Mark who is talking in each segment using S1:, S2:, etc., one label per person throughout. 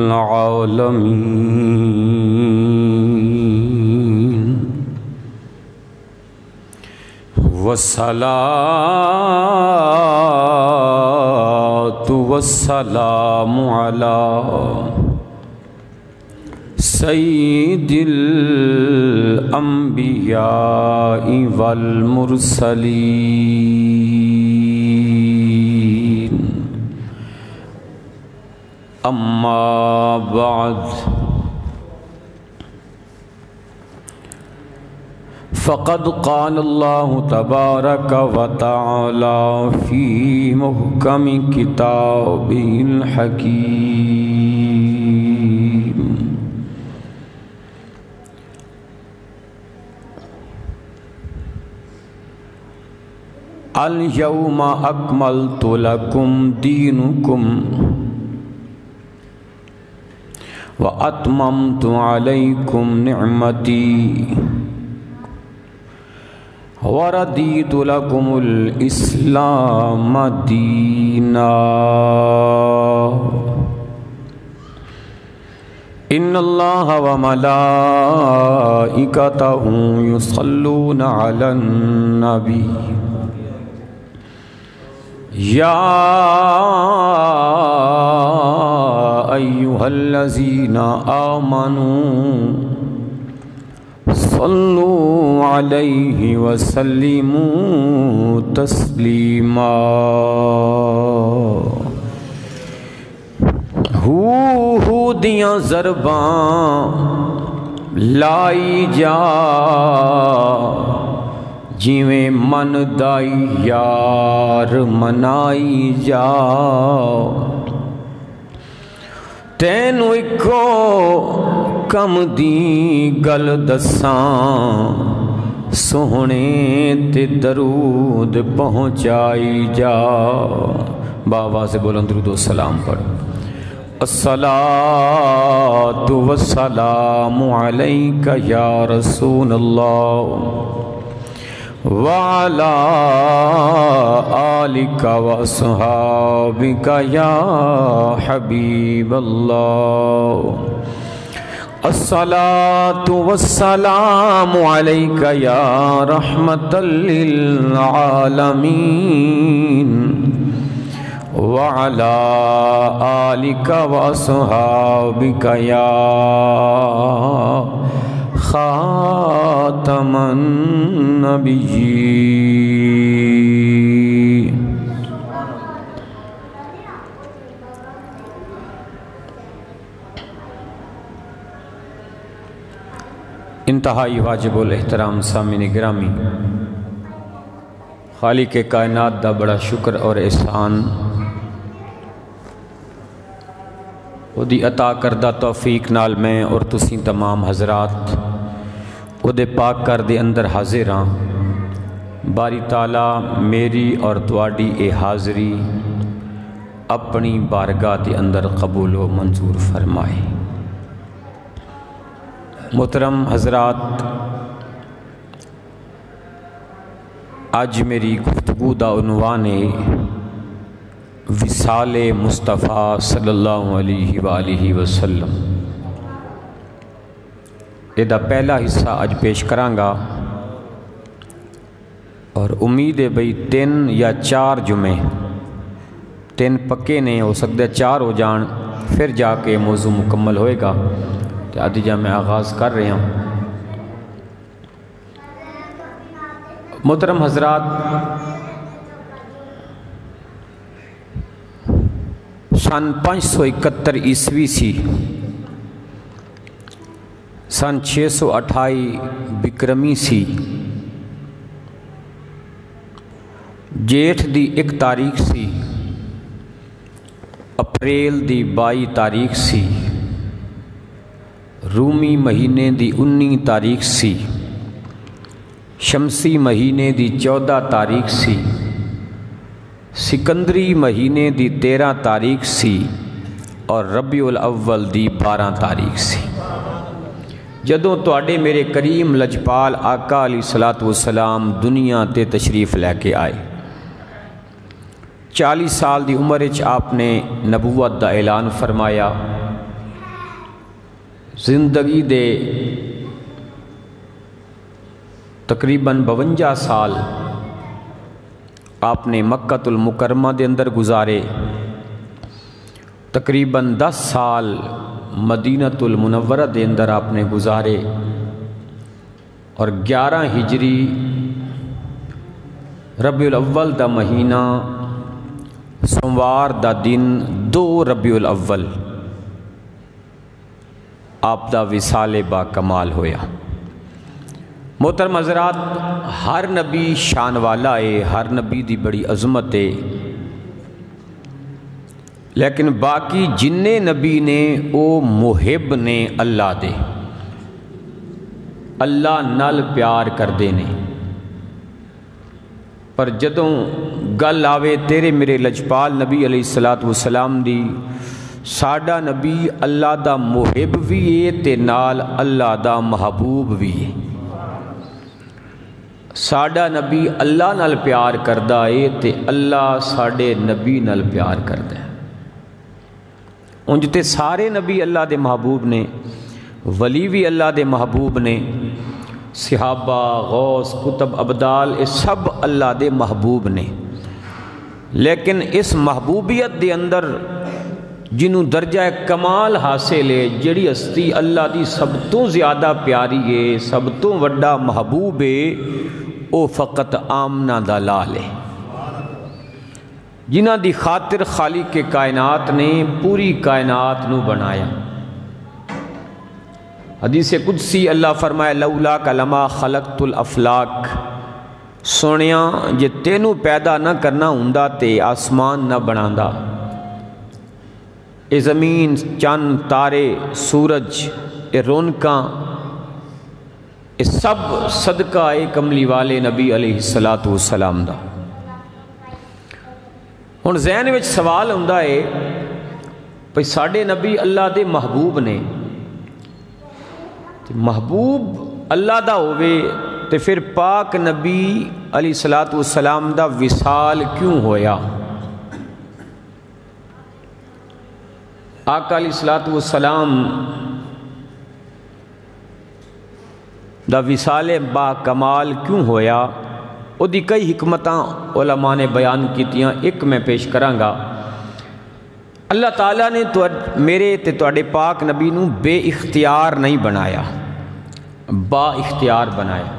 S1: العالمين والصلاة والسلام على سید الانبیاء والمرسلین اما بعد فقد قال اللہ تبارک وتعالی فی محکم کتابہ الحکیم اليوم اکملت لکم دینکم واتممت علیکم نعمتی وردیت لکم الاسلام دینا ان اللہ وملائکتہ یصلون علی النبی یا ایہا الذین آمنوا صلوا علیہ وسلموا تسلیما ہو دیاں ضرباں لائی جا جیویں من دائی یار منائی جا تینو اکو کم دی گل دساں سوہنے تے درود پہنچائی جا بابا سے بولن درود و سلام پڑھ الصلاة والسلام علیک یا رسول اللہ وعلى آلك وأصحابك يا حبيب الله الصلاة والسلام عليك يا رحمة للعالمين وعلى آلك وأصحابك يا خاتم النبیین انتہائی واجب الاحترام سامعین گرامی، خالق کائنات دا بڑا شکر اور احسان وہ دی عطا کردہ توفیق نال میں اور تسی تمام حضرات وہ دے پاک کر دے اندر حاضر ہاں۔ باری تعالیٰ میری اور تواڈی اے حاضری اپنی بارگاہ دے اندر قبول و منظور فرمائے۔ محترم حضرات، آج میری گفتگو دا عنوان ہے وصال مصطفیٰ صلی اللہ علیہ وآلہ وسلم۔ یہ دا پہلا حصہ اج پیش کرانگا اور امید ہے بھئی 3 یا 4 جمعے 3 پکے نہیں ہو سکتے 4 ہو جان پھر جا کے موضوع مکمل ہوئے گا۔ تو آدھی جا میں آغاز کر رہے ہوں۔ محترم حضرات، سن 571 عیسوی سی، سن 628 بکرمی سی، جیٹھ دی 1 تاریخ سی، اپریل دی 22 تاریخ سی، رومی مہینے دی 19 تاریخ سی، شمسی مہینے دی 14 تاریخ سی، سکندری مہینے دی 13 تاریخ سی اور ربیع الاول دی 12 تاریخ سی۔ جدوں تواڈے میرے کریم لجپال آقا علیہ السلام دنیا تے تشریف لے کے آئے، 40 سال دی عمر وچ آپ نے نبوت دا اعلان فرمایا، زندگی دے تقریباً 52 سال آپ نے مکہ المکرمہ دے اندر گزارے، تقریباً 10 سال مدینہ المنورہ دے اندر آپ نے گزارے، اور 11 ہجری ربیع الاول دا مہینہ سوموار دا دن 2 ربیع الاول آپ دا وصال با کمال ہویا۔ محترم حضرات، ہر نبی شان والا ہے، ہر نبی دی بڑی عظمت ہے، لیکن باقی جننے نبی نے او محب نے اللہ دے، اللہ نال پیار کردے نے، پر جدوں گل آوے تیرے میرے لجپال نبی علیہ السلام دی، ساڈا نبی اللہ دا محب بھی ہے تے نال اللہ دا محبوب بھی ہے۔ ساڈا نبی اللہ نال پیار کردہ ہے تے اللہ ساڈے نبی نال پیار کردہ ہے۔ انج تے سارے نبی اللہ دے محبوب نے، ولی بھی اللہ دے محبوب نے، صحابہ، غوث، کتب، ابدال، یہ سب اللہ دے محبوب نے، لیکن اس محبوبیت دے اندر جنہوں درجہ کمال حاصل ہے، جڑی ہستی اللہ دی سب تو زیادہ پیاری ہے، سب تو وڈا محبوب ہے، او فقط آمنہ دا لال ہے، جنہ دی خاطر خالق کائنات نے پوری کائنات نو بنایا۔ حدیث قدسی اللہ فرمائے لولا لما خلقت الافلاک، سونیاں جے تینوں پیدا نہ کرنا ہوندا تے آسمان نہ بناندا، اے زمین، چند، تارے، سورج، اے رونقاں، اے سب صدقہ اے کملی والے نبی علیہ السلام دا۔ ہن ذہن وچ سوال ہوندا ہے بھئی ساڈے نبی اللہ دے محبوب نے، محبوب اللہ دا ہوئے تے پھر پاک نبی علیہ السلام دا وصال کیوں ہویا؟ آقا علیہ السلام دا وصال با کمال کیوں ہویا؟ او دی کئی حکمتاں علماء نے بیان کیتیاں، ایک میں پیش کراں گا۔ اللہ تعالیٰ نے میرے تے تواڈے پاک نبی نو بے اختیار نہیں بنایا، با اختیار بنایا۔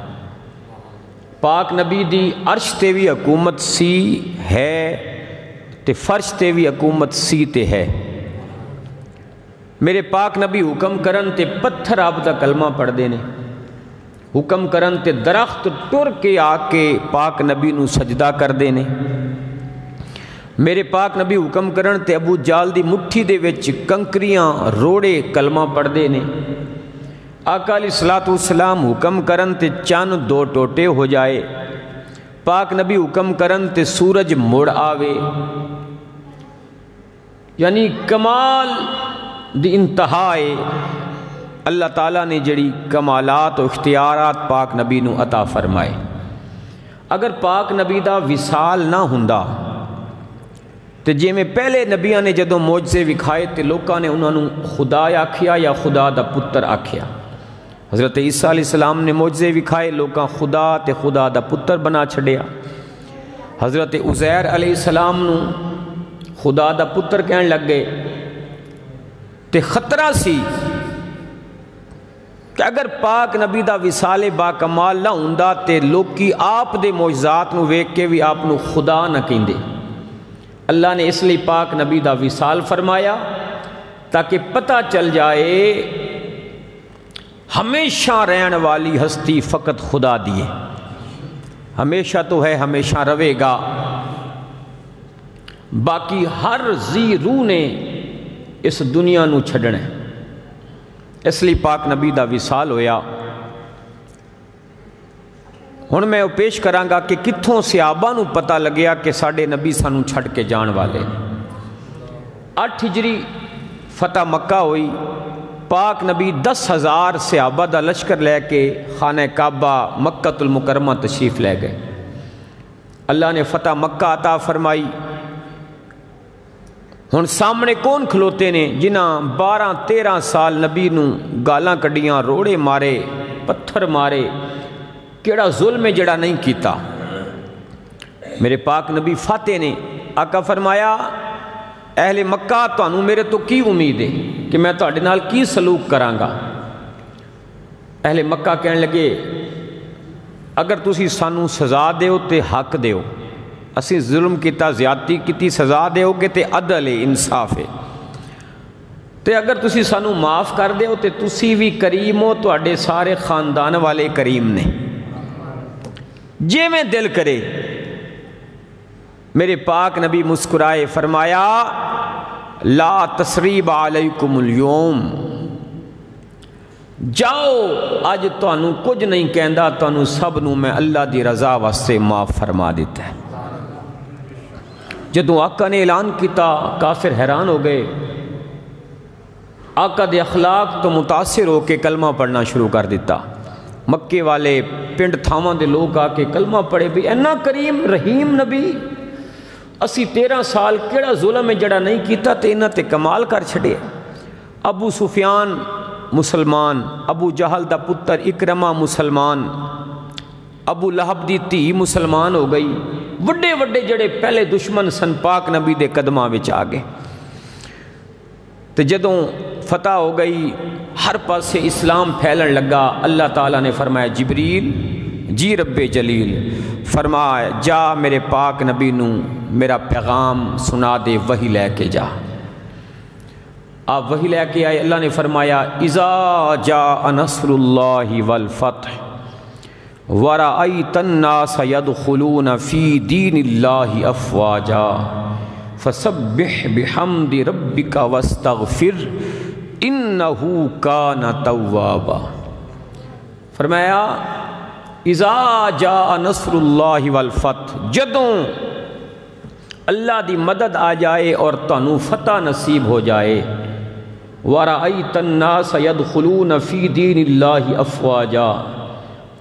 S1: پاک نبی دی عرش تے بھی حکومت سی ہے تے فرش تے بھی حکومت سی تے ہے۔ میرے پاک نبی حکم کرن تے پتھر آپ دا کلمہ پڑھ دینے، حکم کرن تے درخت ٹر کے آ کے پاک نبی نو سجدہ کر دینے، میرے پاک نبی حکم کرن تے ابو جال دی مٹھی دے وچ کنکریاں روڑے کلمہ پڑھ دینے، آقا علیہ السلام حکم کرن تے چند 2 ٹوٹے ہو جائے، پاک نبی حکم کرن تے سورج مڑ آوے، یعنی کمال دی انتہائے اللہ تعالیٰ نے جڑی کمالات و اختیارات پاک نبی نو عطا فرمائے۔ اگر پاک نبی دا وصال نہ ہوندا تے جے میں پہلے نبیاں نے جدوں معجزے وکھائے تے لوکاں نے انہاں نو خدا آکھیا یا خدا دا پتر آکھیا۔ حضرت عیسیٰ علیہ السلام نے معجزے وکھائے، لوکاں خدا تے خدا دا پتر بنا چھڑیا۔ حضرت عزیر علیہ السلام نو خدا دا پتر کہن لگ گئے، تے خطرہ سی کہ اگر پاک نبی دا وصال با کمال نہ ہوندا تے لوکی آپ دے معجزات نو ویکھ کے بھی آپ نو خدا نہ کہندے۔ اللہ نے اس لیے پاک نبی دا وصال فرمایا تاکہ پتہ چل جائے ہمیشہ رہن والی ہستی فقط خدا دیے، ہمیشہ تو ہے، ہمیشہ رہے گا، باقی ہر ذی روح نے اس دنیا نو چھڈنا ہے۔ اس لیے پاک نبی دا وصال ہویا۔ ہن میں پیش کراں گا کہ کتھوں صحابہ نو پتہ لگیا کہ ساڈے نبی سانو چھڈ کے جان والے۔ 8 ہجری فتح مکہ ہوئی، پاک نبی 10,000 صحابہ دا لشکر لے کے خانہ کعبہ مکہ المکرمہ تشریف لے گئے۔ اللہ نے فتح مکہ عطا فرمائی، ہن سامنے کون کھلوتے نے جنہاں 12-13 سال نبی نو گالاں کڈیاں، روڑے مارے، پتھر مارے، کیڑا ظلم ہے جڑا نہیں کیتا۔ میرے پاک نبی فاتح نے، آقا فرمایا اہل مکہ تانوں میرے تو کی امید ہے کہ میں تہاڈے نال کی سلوک کراں گا؟ اہل مکہ کہنے لگے اگر تسی سانوں سزا دیو تے حق دیو، اسی ظلم کیتا، زیادتی کیتی، سزا دیو گے تے عدل ہے، انصاف ہے، تے اگر تسی سانوں معاف کر دیو تے تسی بھی کریم ہو، تہاڈے سارے خاندان والے کریم نے، جے میں دل کرے۔ میرے پاک نبی مسکرائے، فرمایا لا تسریب علیکم اليوم، جاؤ اج تانوں کچھ نہیں کہندا، تانوں سب نوں میں اللہ دی رضا واسطے معاف فرما دیتا ہے۔ جدوں آقا نے اعلان کیتا کافر حیران ہو گئے، آقا دے اخلاق تو متاثر ہو کے کلمہ پڑھنا شروع کر دیتا۔ مکے والے پنڈ تھاواں دے لوگ آ کے کلمہ پڑھے، بھی اینا کریم رحیم نبی، اسی 13 سال کیڑا ظلم ہے جڑا نہیں کیتا تے انہاں تے کمال کر چھڑے۔ ابو سفیان مسلمان، ابو جہل دا پتر اکرمہ مسلمان، ابو لہب دی دھی مسلمان ہو گئی، وڈے وڈے جڑے پہلے دشمن سن پاک نبی دے قدماں وچ آ گئے۔ تے جدوں فتح ہو گئی، ہر پاسے اسلام پھیلن لگا، اللہ تعالیٰ نے فرمایا جبریل جی رب جلیل، فرمایا جا میرے پاک نبی نو میرا پیغام سنا دے، وحی لے کے جا۔ آپ وحی لے کے آئے، اللہ نے فرمایا اذا جاء نصر اللہ والفتح ورأیت الناس يدخلون فی دین اللہ افواجا فسبح بحمد ربک واستغفر انہو کان توابا۔ فرمایا اذا جاء نصر اللہ والفتح، جدوں اللہ دی مدد آ جائے اور تانوں فتح نصیب ہو جائے، وَرَأَيْتَ النَّاسَ يَدْخُلُونَ فِي دِينِ اللَّهِ أَفْوَاجًا،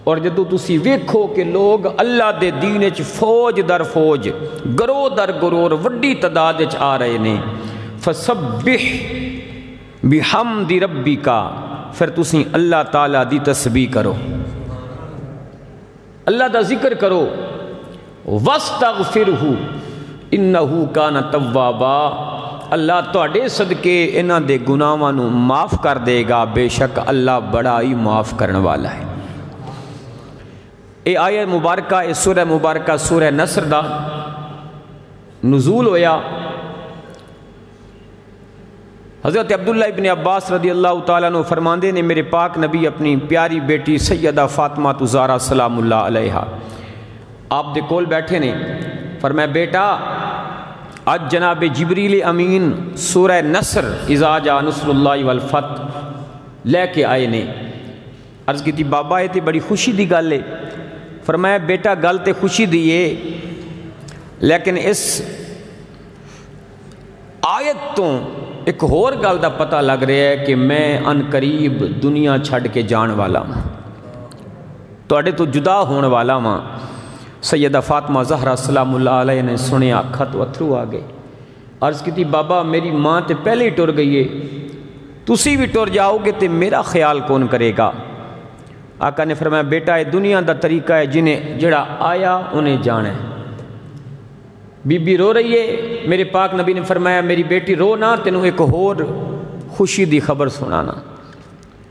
S1: اور جدوں تسی ویکھو کہ لوگ اللہ دے دین وچ فوج در فوج، گروہ در گروہ وڈی تعداد وچ آ رہے نے، فَسَبِّحْ بِحَمْدِ رَبِّكَ، پھر تسی اللہ تعالیٰ دی تسبیح کرو، اللہ دا ذکر کرو، وَاسْتَغْفِرْهُ انہو کان توابا، اللہ تواڈے صدقے انہاں دے گناہاں نوں معاف کر دے گا، بے شک اللہ بڑا ہی معاف کرنے والا ہے۔ اے آیت مبارکہ، اے سورہ مبارکہ سورہ نصر دا نزول ہویا۔ حضرت عبداللہ ابن عباس رضی اللہ تعالیٰ عنہ فرماندے نے میرے پاک نبی اپنی پیاری بیٹی سیدہ فاطمہ زہرا سلام اللہ علیہا آپ دے کول بیٹھے نے، فرمایا بیٹا آج جناب جبریل امین سورہ نصر اذا جاء نصر اللہ والفتح لے کے آئے نے۔ عرض کی تھی بابا یہ تے بڑی خوشی دی گل ہے۔ فرمایا بیٹا گل تے خوشی دی ہے، لیکن اس آیت تو ایک ہور گل دا پتہ لگ رہا ہے کہ میں ان قریب دنیا چھڑ کے جان والا ہوں، تواڈے تو جدا ہون والا ہوں۔ سیدہ فاطمہ زہرا سلام اللہ علیہ نے سنیا، اکھاں تو اتھرو آ گئے۔ عرض کی تھی بابا میری ماں تے پہلے ہی ٹر گئی ہے، تسی بھی ٹر جاؤ گے تے میرا خیال کون کرے گا؟ آقا نے فرمایا بیٹا یہ دنیا دا طریقہ ہے، جنہیں جڑا آیا انہیں جانا ہے۔ بی بی رو رہی ہے، میرے پاک نبی نے فرمایا میری بیٹی رو نہ، تینوں ایک ہور خوشی دی خبر سنانا۔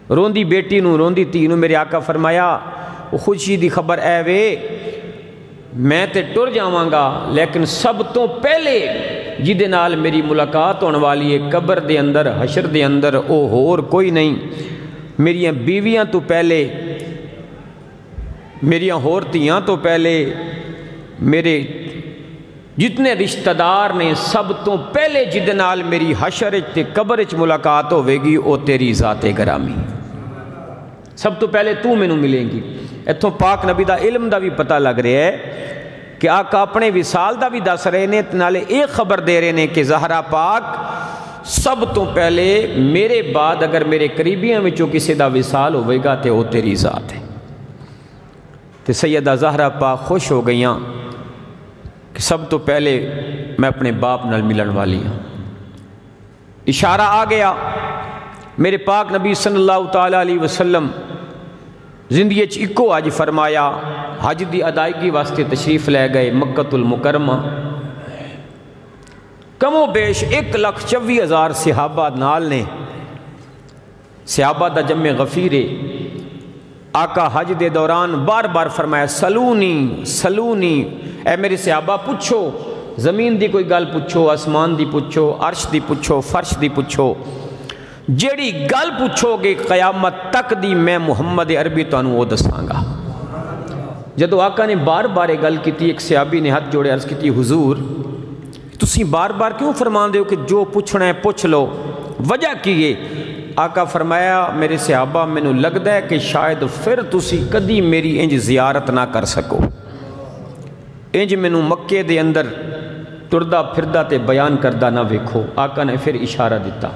S1: روندی بیٹی نو روندی تھی نو میرے آقا فرمایا وہ خوشی دی خبر اے وے میں تے ٹر جاواں گا، لیکن سب تو پہلے جدے نال میری ملاقات ہونے والی ہے قبر دے اندر حشر دے اندر، او ہور کوئی نہیں، میریاں بیویاں تو پہلے، میریاں ہور تیاں تو پہلے، میرے جتنے رشتہ دار نے سب تو پہلے جدے نال میری حشر تے قبر وچ ملاقات ہوے گی او تیری ذات گرامی، سب تو پہلے تو مینوں ملیں گی۔ اتھوں پاک نبی دا علم دا بھی پتہ لگ رہا ہے کہ آقا اپنے وصال دا بھی دس رہے نے، نالے ایک خبر دے رہے نے کہ زہرا پاک سب تو پہلے میرے بعد اگر میرے قریبیاں وچوں کسی دا وصال ہوئے گا تے او تیری ذات ہے۔ تے سیدہ زہرا پاک خوش ہو گئیاں کہ سب تو پہلے میں اپنے باپ نال ملن والی ہوں۔ اشارہ آ گیا. میرے پاک نبی صلی اللہ تعالیٰ علیہ وسلم زندگی اکو حج فرمایا. حج دی ادائیگی واسطے تشریف لے گئے مکۃ المکرمہ. کم و بیش 1,24,000 صحابہ نال نے. صحابہ دا جمع غفیر ہے. آقا حج دے دوران بار بار فرمایا سلونی سلونی، اے میرے صحابہ پوچھو، زمین دی کوئی گل پوچھو، آسمان دی پوچھو، عرش دی پوچھو، فرش دی پوچھو، جیڑی گل پوچھو گے قیامت تک دی میں محمد عربی تانوں وہ دساں گا. جدو آقا نے بار بار گل کیتی، ایک صحابی نے ہاتھ جوڑے عرض کیتی حضور تسی بار بار کیوں فرمان دے ہو کہ جو پوچھنا ہے پوچھ لو، وجہ کی ہے؟ آقا فرمایا میرے صحابہ مینوں لگدا ہے کہ شاید پھر تسی کدی میری انج زیارت نہ کر سکو. انج مینوں مکے دے اندر ٹردا پھردا تے بیان کردہ نہ ویکھو. آقا نے پھر اشارہ دیتا.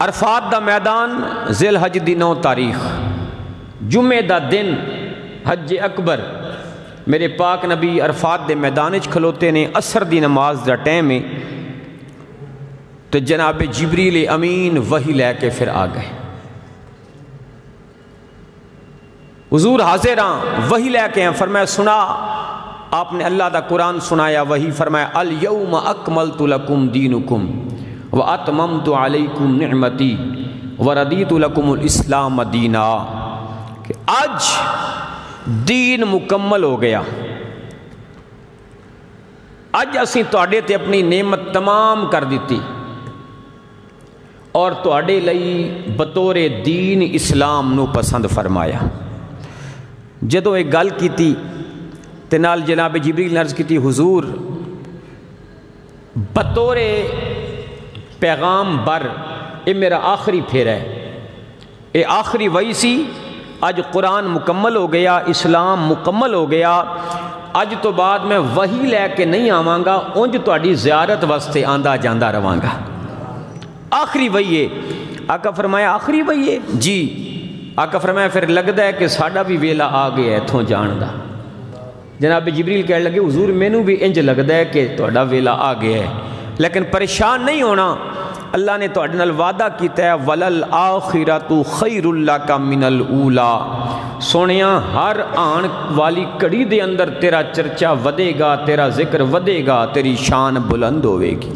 S1: عرفات دا میدان ذی الحج دی 9 تاریخ جمعے دا دن حج اکبر. میرے پاک نبی عرفات دے میدان وچ کھلوتے نے. عصر دی نماز دا ٹائم ہے تو جناب جبریل امین وحی لے کے پھر آ گئے. حضور حاضر ہاں وحی لے کے ہیں. فرمایا سنا. آپ نے اللہ دا قرآن سنایا. وحی فرمایا الیوم اکملت لکم دینکم واتممت علیکم نعمتی وردیت لکم الاسلام دینا، کہ آج دین مکمل ہو گیا. اج اسی تواڈے تے اپنی نعمت تمام کر دیتی اور تواڈے لئی بطور دین اسلام نو پسند فرمایا. جدو ایک گل کیتی تے نال جناب جبریل نے عرض کیتی حضور بطور پیغام بر اے میرا آخری پھیرا ہے، اے آخری وحی سی. اج قرآن مکمل ہو گیا، اسلام مکمل ہو گیا. اج تو بعد میں وحی لے کے نہیں آواں گا، اونج تواڈی زیارت واسطے آندا جاندا رواں گا. آخری وحی ہے. آقا فرمایا آخری وحی ہے جی. آقا فرمایا پھر لگدا ہے کہ ساڈا بھی ویلا آ گیا اتھوں جان دا. جناب جبریل کہنے لگے حضور مینوں بھی انج لگدا ہے کہ تہاڈا ویلا آ گیا ہے، لیکن پریشان نہیں ہونا. اللہ نے تہاڈے نال وعدہ کیتا ہے ولل آخرۃ خیر لک من الاولی. سونیاں ہر آن والی کڑی دے اندر تیرا چرچا ودے گا، تیرا ذکر ودے گا، تیری شان بلند ہوے گی.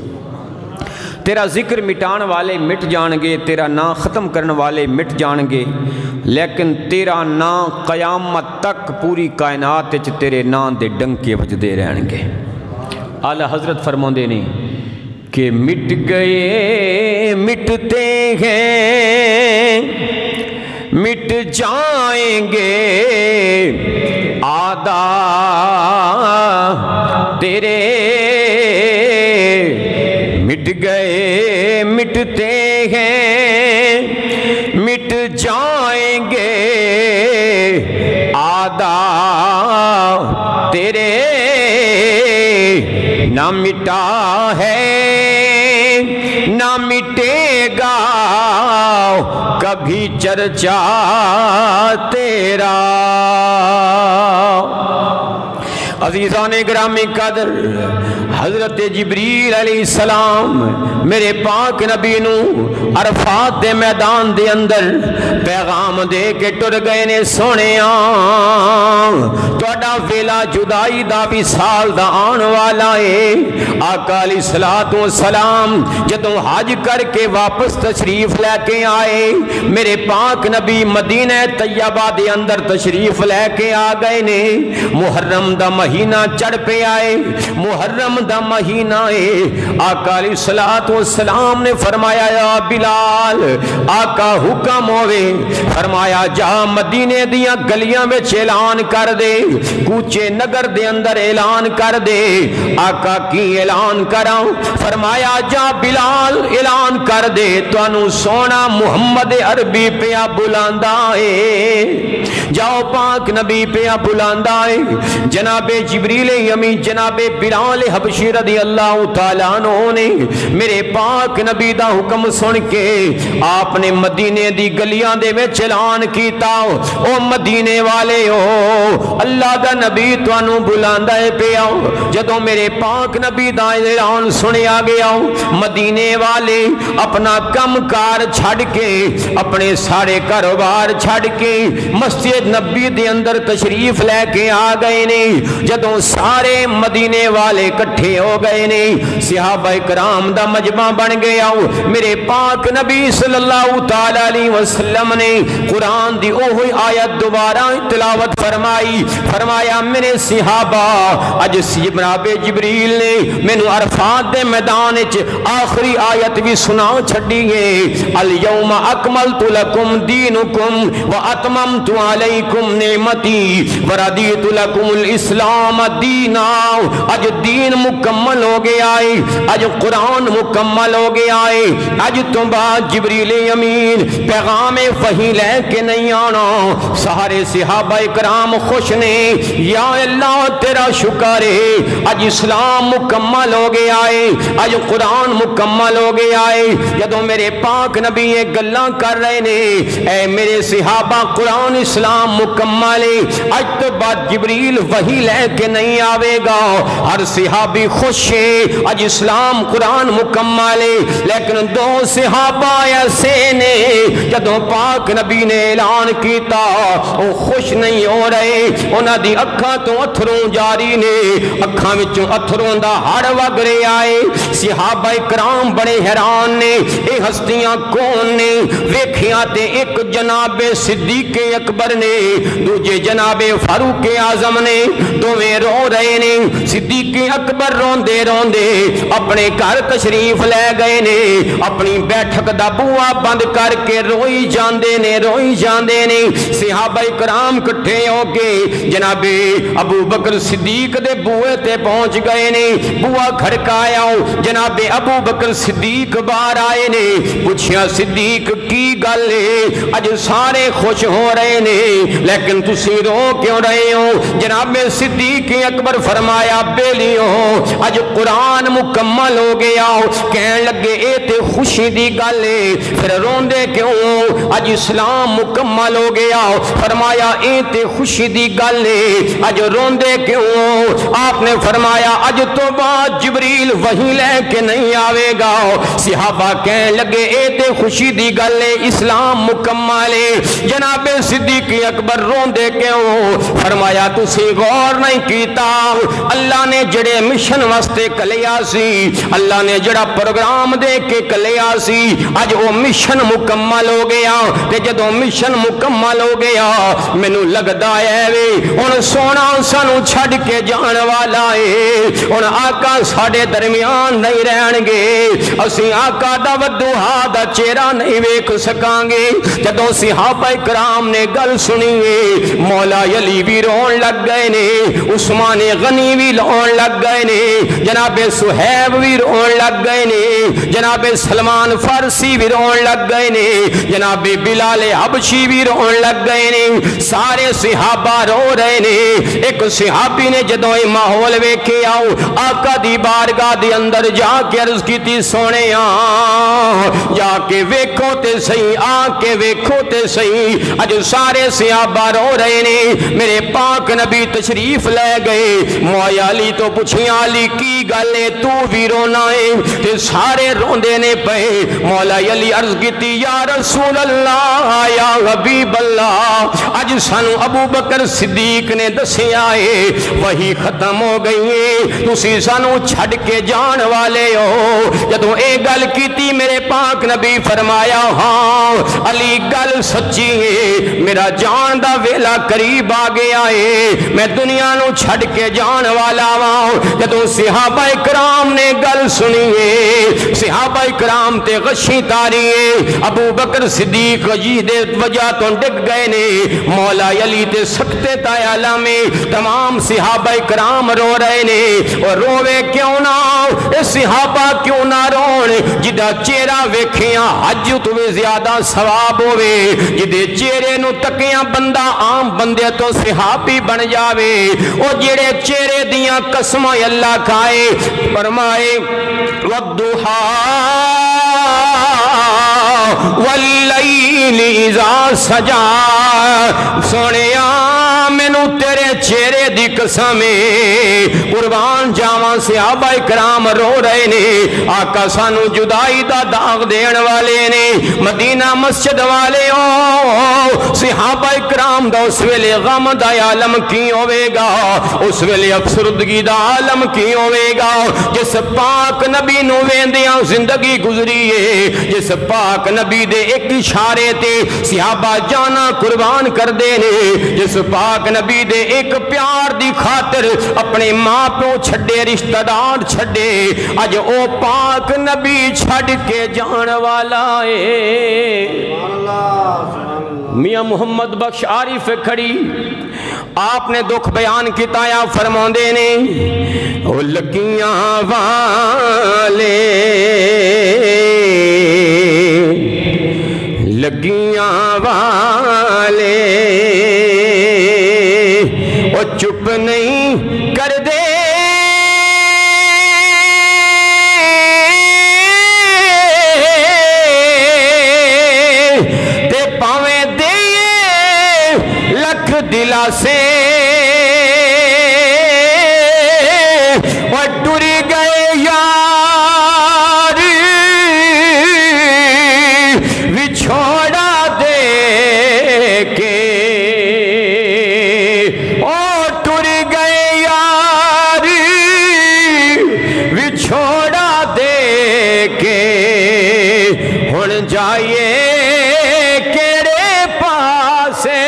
S1: تیرا ذکر مٹان والے مٹ جان گے، تیرا نام ختم کرن والے مٹ جان گے، لیکن تیرا نام قیامت تک پوری کائنات وچ تیرے نام دے ڈنکے وجدے رہن گے. اعلی حضرت فرماندے نے کہ مٹ گئے مٹتے ہیں مٹ جائیں گے آدھا تیرے، مٹ گئے مٹتے ہیں مٹ جائیں گے آدھا تیرے، نہ مٹا ہے نہ مٹے گا کبھی چرچا تیرا. عزیزان گرامی قدر، حضرت جبریل علیہ السلام میرے پاک نبی نو عرفات دے میدان دے اندر پیغام دے کے ٹر گئے نے سونیاں تہاڈا ویلا جدائی دا بھی سال دا آن والا ہے. آقا علیہ الصلوۃ والسلام جدوں حج کر کے واپس تشریف لے کے آئے، میرے پاک نبی مدینہ طیبہ دے اندر تشریف لے کے آ گئے نے. محرم دا مہینہ چڑھ پہ آئے، محرم دا مہینہ ہے. آقا علیہ الصلوۃ والسلام نے فرمایا یا بلال، آقا حکم ہوئے، فرمایا جا مدینے دیاں گلیاں میں اعلان کر دے، کوچے نگر دے اندر اعلان کر دے. آقا کی اعلان کراں؟ فرمایا جا بلال اعلان کر دے، تانوں سونا محمد عربی پیا بلاندا ہے. جاؤ پاک نبی پیا بلاندا ہے. جناب جبریل امی جناب بلال حبشی رضی اللہ تعالیٰ عنہ نے میرے پاک نبی دا حکم سن کے آپ نے مدینے دی گلیاں دے میں اعلان کیتا او مدینے والے ہو اللہ دا نبی تانوں بلاندا ہے پیا جدوں میرے پاک نبی دا اعلان سنیا گیا مدینے والے اپنا کم کار چھڑ کے اپنے سارے کاروبار چھڑ کے مسجد نبی دے اندر تشریف لے کے آ گئے نے جدوں سارے مدینے والے کٹھے ہو گئے نے صحابہ کرام دا مجمع بن گیا میرے پاک نبی صلی اللہ تعالی علیہ وسلم نے قرآن دی اوہی آیت دوبارہ تلاوت فرمائی فرمایا میرے صحابہ اج جناب جبریل نے مینوں عرفات دے میدان وچ آخری آیت بھی سنا چھڈی ہے الیوم اکملت لکم دینکم واتممت علیکم نعمتی ورضیت لکم الاسلام دینا اج دین مکمل ہو گیا ہے اج قرآن مکمل ہو گیا ہے اج تو بعد جبریل امین پیغام وحی لے کے نہیں آنا سارے صحابہ کرام خوش نے یا اللہ تیرا شکر ہے اج اسلام مکمل ہو گیا ہے اج قرآن مکمل ہو گیا ہے جدوں میرے پاک نبی یہ گلاں کر رہے نے اے میرے صحابہ قرآن اسلام مکمل ہے اج تو بعد جبریل وحی لے کے نہیں آوے گا ہر صحابی خوش ہے اج اسلام قرآن مکمل ہے لیکن دو صحابہ ایسے نے جدوں پاک نبی نے اعلان کیتا وہ خوش نہیں ہو رہے انہاں دی اکھاں تو اتھروں جاری نے اکھاں وچوں اتھروں دا ہڑ وگ رہا ہے صحابہ کرام بڑے حیران نے اے ہستیاں کون نے ویکھیا تے ایک جناب صدیق اکبر نے دوجے جناب فاروق اعظم نے دوویں رو رہے نے صدیق اکبر روندے روندے اپنے گھر تشریف لے گئے نے اپنی بیٹھک دا بوا بند کر کے روئی جاندے نے صحابہ کرام کٹھے ہو کے جناب ابو بکر صدیق دے بوئے تے پہنچ گئے نے بوا کھڑکایا جناب ابو بکر صدیق باہر آئے نے پوچھیا صدیق کی گل ہے اج سارے خوش ہو رہے نے لیکن تسی رو کیوں رہے ہو جناب صدیق اکبر فرمایا بیلیوں اج قرآن مکمل ہو گیا کہنے لگے اے تے خوشی دی گل ہے پھر روندے کیوں اج اسلام مکمل ہو گیا فرمایا اے تے خوشی دی گل ہے اج روندے کیوں آپ نے فرمایا اج تو بعد جبریل وحی لے کے نہیں آوے گا صحابہ کہنے لگے اے تے خوشی دی گل ہے اسلام مکمل ہے جناب صدیق اکبر روندے کیوں فرمایا تسی غور نہیں کیتا اللہ نے جڑے مشن واسطے کلیا سی اللہ نے جڑا پروگرام دے کے کلیا سی اج وہ مشن مکمل ہو گیا تے جدوں مشن مکمل ہو گیا مینوں لگدا ہے وے ہن سونا سانو چھڈ کے جان والا ہے ہن آقا ساڈے درمیان نہیں رہن گے اسی آقا دا ودوہا دا چہرہ نہیں ویکھ سکاں گے جدوں صحابہ کرام نے گل سنی ہے مولا علی بھی رون لگ گئے نے عثمان غنی بھی رون لگ گئے نے جناب صہیب بھی رون لگ گئے نے جناب سلمان فارسی بھی رون لگ گئے نے جناب بلال حبشی بھی رون لگ گئے نے سارے صحابہ رو رہے نے ایک صحابی نے جدوں اے ماحول ویکھے آؤ آقا دی بارگاہ دے اندر جا کے عرض کیتی سونے جا کے ویکھو تے صحیح آ کے ویکھو تے صحیح اج سارے صحابہ رو رہے نے میرے پاک نبی تشریف لے گئے مولا علی تو پوچھیا علی کی گل ہے تو بھی رونا ہے تے سارے روندے نے پئے مولا علی عرض کیتی یا رسول اللہ یا حبیب اللہ اج سانو ابو بکر صدیق نے دسیا ہے وہی ختم ہو گئی ہے تسی سانو چھڈ کے جان والے ہو جدوں اے گل کیتی میرے پاک نبی فرمایا ہاں علی گل سچی ہے میرا جان دا ویلا قریب آ گیا ہے میں دنیا نو چھڈ کے جان والا ہاں جدوں صحابہ کرام نے گل سنی ہے صحابہ کرام تے غشی تاری ہے ابو بکر صدیق جی دے وجہ تو ڈگ گئے نے مولا علی تے سکتے تایالا میں تمام صحابہ کرام رو رہے نے اور روے کیوں نہ اے صحابہ کیوں نہ رون دا چہرہ ویکھیاں حج تو بھی زیادہ ثواب ہوئے جدے چہرے نو تکیاں بندہ عام بندے تو صحابی بن جاوے او جڑے چہرے دیاں قسمیں اللہ کھائے فرمائے والضحا واللیل اذا سجا سونیا مینو تیرے چہرے دی قسمیں قربان جاواں صحابہ کرام رو رہے نے آقا سانو جدائی دا داغ دین والے نے مدینہ مسجد والے صحابہ کرام دا اس ویلے غم دا عالم کی ہوئے گا اس ویلے افسردگی دا عالم کی ہوئے گا جس پاک نبی نو ویندیاں زندگی گزریے جس پاک نبی دے ایک اشارے تے صحابہ جانا قربان کر دینے جس پاک نبی دے ایک پیار دی خاطر اپنے ماں پہ چھڑے رشتہ دار چھڑے آج او پاک نبی چھڑ کے جان والا ہے میاں محمد بخش عارف کھڑی آپ نے دکھ بیان کیتایا فرماؤں دینے او لگیاں والے لگیاں والے او چپ نہیں کر دے تے پاویں دے لکھ دلا سے اور ڈری گئے یار وچھوڑا دے کے اور ٹر گئے یار وچھوڑا دے کے ہن جائیے کیڑے پاسے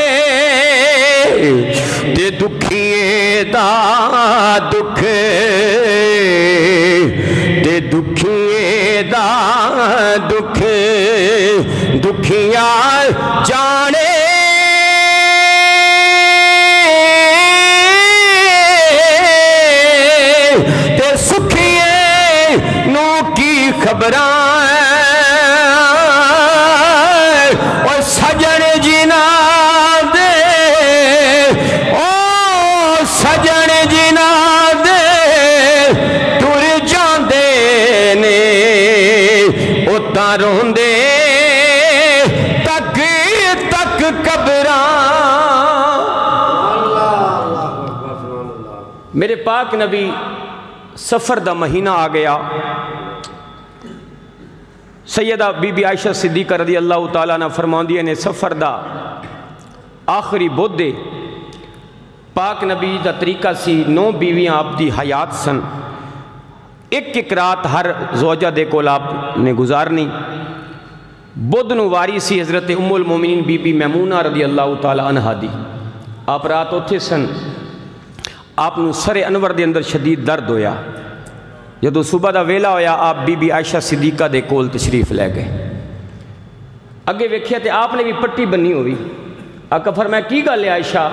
S1: تے دکھیے دا دکھ تے دکھیے دا دکھ دکھیا جانے تے سکھیے نو کی خبراں اور سجن جنا دے او سجن جنا دے ٹر جاندے نے او تاروں دے تک قبراں میرے پاک نبی سفر دا مہینہ آ گیا سیدہ بی بی عائشہ صدیقہ رضی اللہ تعالیٰ نے فرماندی نے سفر دا آخری بودے پاک نبی دا طریقہ سی 9 بیویاں آپ دی حیات سن ایک رات ہر زوجہ دے کول آپ نے گزارنی بدھ نو واری سی حضرت ام المومنین بی بی میمونہ رضی اللہ تعالیٰ عنہ دی آپ رات اتھے سن آپ نو سر انور دے اندر شدید درد ہویا جدو صبح دا ویلا ہویا آپ بی بی عائشہ صدیقہ دے کول تشریف لے گئے اگے ویکھیا تے آپ نے بھی پٹی بنی ہوئی آقا فرمایا کی گل ہے عائشہ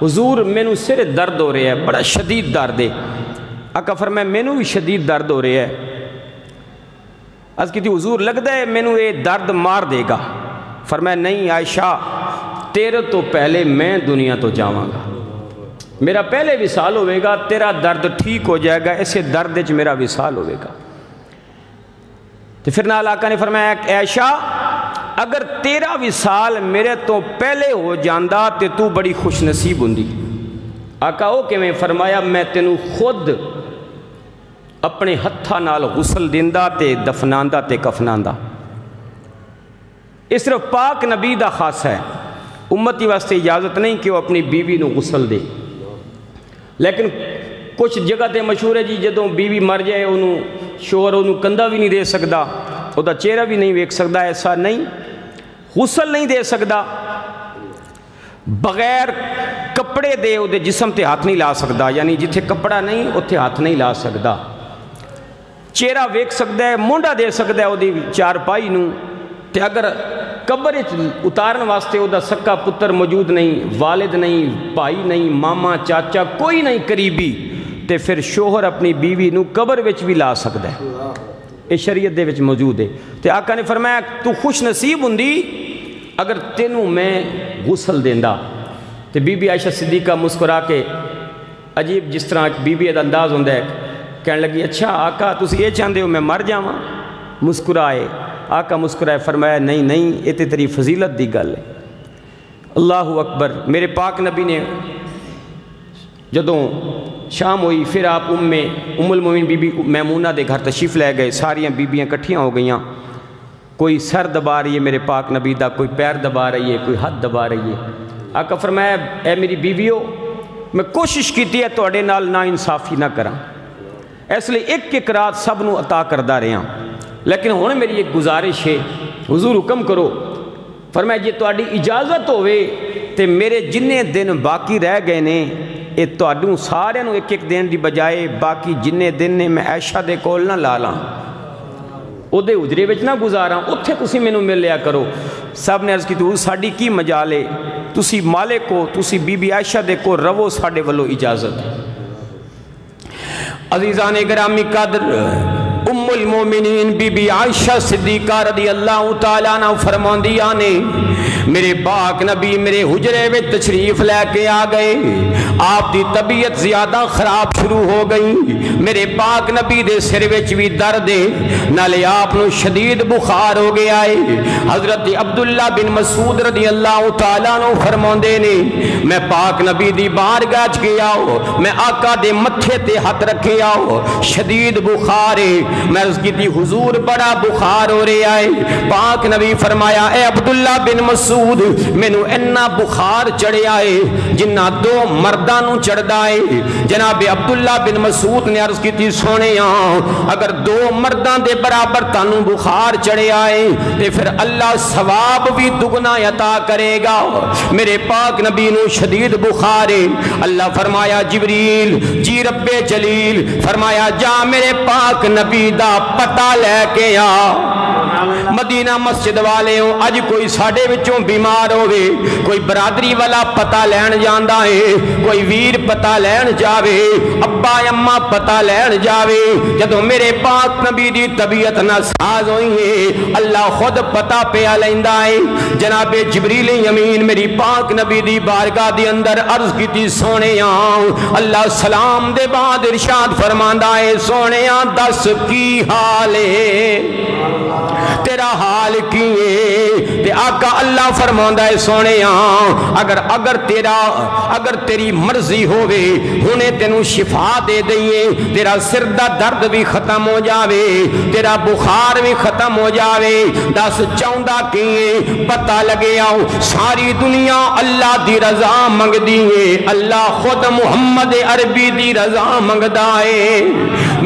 S1: حضور مینو سر درد ہو رہا ہے بڑا شدید درد ہے آقا فرمایا مینو بھی شدید درد ہو رہا ہے عرض کی تھی حضور لگتا ہے مینو یہ درد مار دے گا فرمایا نہیں عائشہ تیرے تو پہلے میں دنیا تو جاواں گا میرا پہلے وصال ہوئے گا تیرا درد ٹھیک ہو جائے گا ایسے درد وچ میرا وصال ہوئے گا تو پھر نال آقا نے فرمایا عائشہ اگر تیرا وصال میرے تو پہلے ہو جاندہ تے تو بڑی خوش نصیب ہوندی آقا او کہ میں فرمایا میں تینوں خود اپنے ہتھاں نال غسل دیندہ تے دفناندہ تے کفناندہ اس صرف پاک نبی دا خاص ہے امتی واسطے اجازت نہیں کہ وہ اپنی بیوی نو غسل دے لیکن کچھ جگہ تے مشہور ہے جی جدوں بیوی مر جائے انہوں شوہر انہوں کندھا بھی نہیں دے سکدا او دا چہرہ بھی نہیں ویکھ سکدا ایسا نہیں غسل نہیں دے سکدا بغیر کپڑے دے او دے جسم تے ہاتھ نہیں لا سکدا یعنی جتھے کپڑا نہیں اتھے ہاتھ نہیں لا سکدا چہرہ ویکھ سکدا ہے مونڈا دے سکدا ہے او دی چار پائی نو تے اگر قبر اتارن واسطے او دا سکا پتر موجود نہیں والد نہیں بھائی نہیں ماما چاچا کوئی نہیں قریبی تے پھر شوہر اپنی بیوی نو قبر وچ بھی لا سکدا ہے
S2: یہ شریعت دے وچ موجود ہے. تے آقا نے فرمایا تو خوش نصیب ہوندی اگر تینوں میں غسل دیندا. تے بی بی عائشہ صدیقہ مسکرا کے عجیب جس طرح بی بی دا انداز ہوندا ہے کہنے لگی اچھا آقا تسی یہ چاہندے ہو میں مر جاواں. مسکرائے آقا مسکرائے فرمایا نہیں نہیں یہ تے تیری فضیلت دی گل ہے. اللہ اکبر. میرے پاک نبی نے جدوں شام ہوئی پھر آپ ام المومنین بی بی میمونہ دے گھر تشریف لے گئے. ساریاں بیبیاں کٹھیاں ہو گئیاں. کوئی سر دبا رہی ہے میرے پاک نبی دا, کوئی پیر دبا رہی ہے, کوئی ہاتھ دبا رہی ہے. آقا فرمایا اے میری بیویو میں کوشش کیتی ہے تواڈے نال نا انصافی نہ کراں اس لیے ایک ایک رات سب نو عطا کردا رہا لیکن ہن میری ایک گزارش ہے حضور حکم کرو. فرمایا جی تواڈی اجازت ہوئے تے میرے جنے دن باقی رہ گئے نے یہ تواڈوں سارے نو ایک ایک دن دی بجائے باقی جنے دن نے میں عائشہ دے کول نہ لا لاں او دے حجرے وچ نہ گزاراں اوتھے تسی مینوں مل لیا کرو. سب نے عرض کی تو ساڈی کی مجال ہے تسی مالک ہو تسی بی بی عائشہ دے کو رو ساڈے ولو اجازت. عزیزان گرامی قدر ام المومنین بی بی عائشہ صدیقہ رضی اللہ تعالیٰ عنہ فرماندیاں نے میرے پاک نبی میرے حجرے میں تشریف لے کے آ گئے. آپ دی طبیعت زیادہ خراب شروع ہو گئی. میرے پاک نبی دے سر وچ بھی درد ہے نالے آپ نو شدید بخار ہو گیا ہے. حضرت عبداللہ بن مسعود رضی اللہ تعالیٰ عنہ فرماندے نے میں پاک نبی دی بارگاہ وچ گیا میں آقا دے متھے تے ہاتھ رکھے آؤ شدید بخار ہے. میں عرض کی تھی حضور بڑا بخار ہو رہا ہے. پاک نبی فرمایا اے عبداللہ بن مسعود مینوں اینا بخار چڑھیا ہے جنہ دو مرداں نو چڑھدا ہے. جناب عبداللہ بن مسعود نے عرض کی تھی سونےاں اگر دو مرداں دے برابر تانوں بخار چڑھیا ہے تے پھر اللہ ثواب بھی دگنا عطا کرے گا. میرے پاک نبی نو شدید بخار ہے. اللہ فرمایا جبریل جی رب جلیل فرمایا جا میرے پاک نبی دا پتہ لے کے آ. مدینہ مسجد والے ہوں اج کوئی ساڑے وچوں بیمار ہوئے کوئی برادری والا پتہ لین جاندہ ہے کوئی ویر پتہ لین جاوے ابا اممہ پتہ لین جاوے جدوں میرے پاک نبی دی طبیعت ناساز ہوئی ہے اللہ خود پتہ پہ لیندہ ہے. جناب جبریل امین میری پاک نبی دی بارگاہ دی اندر عرض کی تھی سونےاں اللہ سلام دے بعد ارشاد فرماندہ ہے سونےاں دس کی حال ہے تیرا حال کیے تے آقا اللہ فرماندہ ہے سونےاں اگر تیری مرضی ہوئے ہونے تینوں شفا دے دئیے تیرا سر دا درد بھی ختم ہو جاوے تیرا بخار بھی ختم ہو جاوے. دس چاہندہ کیے پتہ لگے آؤ ساری دنیا اللہ دی رضا منگ دیئے اللہ خود محمد عربی دی رضا منگ دائے.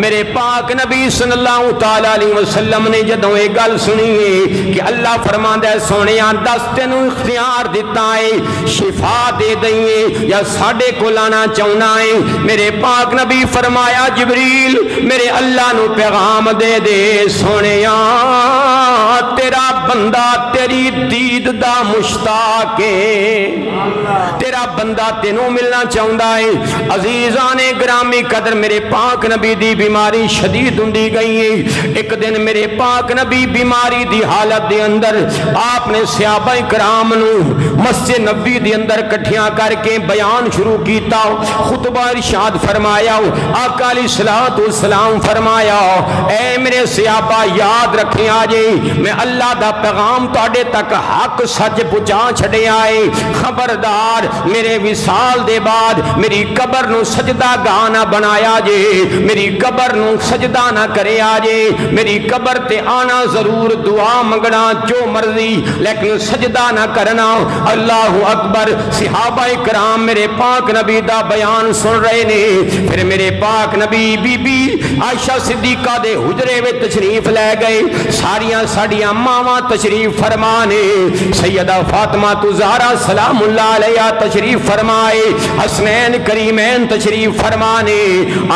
S2: میرے پاک نبی صلی اللہ تعالیٰ علیہ وسلم نے جدوں ایک گل سنیے کہ اللہ فرماندہ ہے سونےاں دس تینوں اختیار دیتا ہے شفا دے دئیے یا ساڑے کو لانا چاہنا ہے. میرے پاک نبی فرمایا جبریل میرے اللہ نو پیغام دے دے سونےاں تیرا بندہ تیری دید دا مشتاق ہے تیرا بندہ تینوں ملنا چاہندہ ہے. عزیزان گرامی قدر میرے پاک نبی دی بیماری شدید ہوندی گئی ہے. ایک دن میرے پاک نبی بیماری دی حالت دے اندر آپ نے صحابہ کرام نو مسجد نبی دے اندر کٹھیاں کر کے بیان شروع کیتا خطبہ ارشاد فرمایا آقا علیہ السلام فرمایا اے میرے صحابہ یاد رکھیں آجے میں اللہ دا پیغام تاڑے تک حق سچ پچا چھڑے آئے. خبردار میرے وصال دے بعد میری قبر نو سجدہ گانا بنایا جے میری قبر نو سجدہ نہ کرے آجے میری قبر تے آنا ضرور دعا منگنا جو مرضی لیکن سجدہ نہ کرنا. اللہ اکبر. صحابہ کرام میرے پاک نبی دا بیان سن رہے نے. پھر میرے پاک نبی بی بی عائشہ صدیقہ دے حجرے میں تشریف لے گئے. ساڑیاں ساڑیاں ماما تشریف فرمانے سیدہ فاطمہ زہرا سلام اللہ علیہ تشریف فرمائے، حسنین کریمین تشریف فرمانے،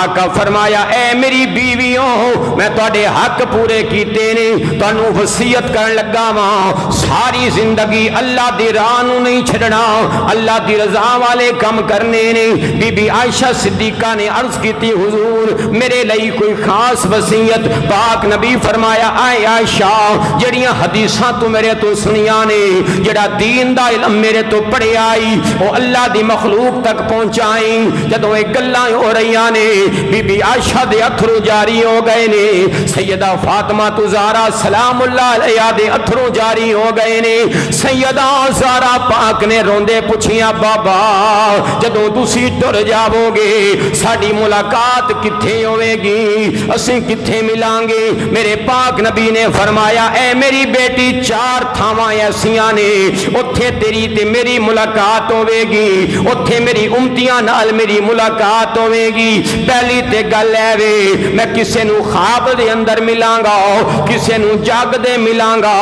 S2: آقا فرمایا اے میری بیویوں میں تواڈے حق پورے کیتے نے، تانوں وصیت کرن لگا واں ساری زندگی اللہ دی راہ نوں نہیں چھڈنا، اللہ دی رضا والے کم کرنے نے۔ بی بی عائشہ صدیقہ نے عرض کیتی حضور میرے لئی کوئی خاص وصیت؟ پاک نبی فرمایا اے عائشہ جڑیاں حدیثاں تو میرے تو سنیاں نے، جڑا دین دا علم میرے تو پڑھے آئی وہ اللہ دی مخلوق تک پہنچائیں۔ جدوں ایک گلاں ہو رہیاں نے بی بی عائشہ دے اتھرو جاری ہو گئے نے، سیدہ فاطمہ زہرا سلام اللہ علیہ دے اتھرو جاری ہو گئے نے۔ سیدہ زہرا پاک نے روندے پوچھیاں بابا جدوں تسی ٹر جاؤ گے ساڈی ملاقات کتھے ہوے گی، اسیں کتھے ملان گے؟ میرے پاک نبی نے فرمایا اے میری بیٹی چار تھاواں ایسیاں نے اتھے تیری تے میری ملاقات ہوے گی، اتھے میری امتیاں نال میری ملاقات ہوے گی۔ پہلی تے گل ہے وے میں کسے نو خواب دے اندر ملاں گا، کسے نو جاگ دے ملاں گا،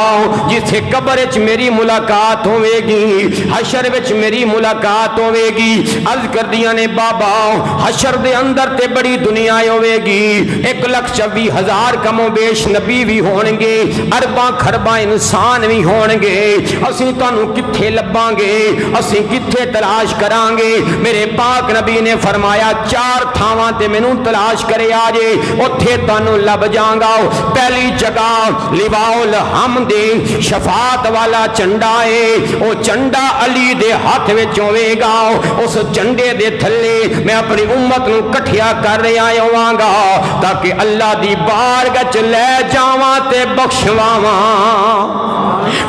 S2: جتھے قبر وچ میری ملاقات ہوے گی، حشر وچ میری ملاقات ہوے گی۔ عرض کردیاں نے بابا حشر دے اندر تے بڑی دنیا ہوے گی، 1,24,000 کم و بیش نبی بھی ہون گے، ارباں خرباں انسان بھی ہون گے، اسیں تانوں کتھے لباں گے، اسیں کتھے تلاش کران گے؟ میرے پاک نبی نے فرمایا چار تھاواں تے مینوں تلاش کرے آجے اتھے تانوں لب جاںگا۔ پہلی جگہ لواء الحمد شفاعت والا چنڈا ہے، او چنڈا علی دے ہاتھ وچ ہوے گا، اس چنڈے دے تھلے میں اپنی امت نو کٹھیا کر رہا ہواں گا تاکہ اللہ دی بارگاہ وچ لے جاواں تے بخشواواں۔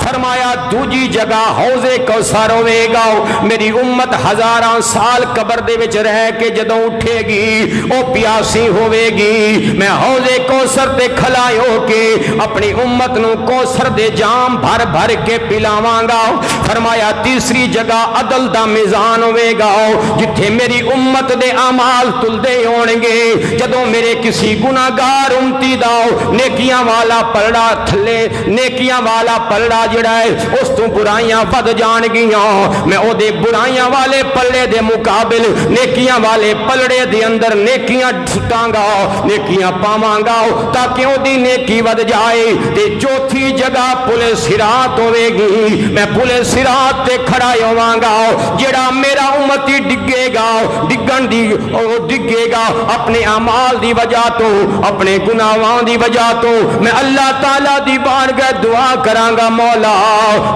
S2: فرمایا دوجی جگہ حوض کوثر ہوے گا، میری امت ہزاراں سال قبر دے وچ رہ کے جدوں اٹھے گی او پیاسی ہوے گی، میں حوض کوثر تے کھلا ہو کے اپنی امت نو کوثر دے جام بھر بھر کے پلاواں گا۔ فرمایا تیسری جگہ عدل دا میزان ہوے گا جتھے میری امت دے اعمال تلدے ہون گے، جدوں میرے کسی گناہگار امتی دا نیکیاں والا پلڑا تھلے، نیکیاں والا پلڑا جڑا ہے اس تو برائیاں ود جان گیاں، میں او دے برائیاں والے پلڑے دے مقابل نیکیاں والے پلڑے دے اندر نیکیاں چھٹاں گا، نیکیاں پاواں گا تاکہ او دی نیکی ود جائے۔ تے چوتھی جگہ پل صراط ہوے گی، میں پل صراط تے کھڑا ہوواں گا، جڑا میرا امتی ڈگے گا ڈگے گا اپنے اعمال دی وجہ تو، اپنے گناہاں دی وجہ تو، میں اللہ تعالیٰ دی بارگاہ دعا کراں گا مولا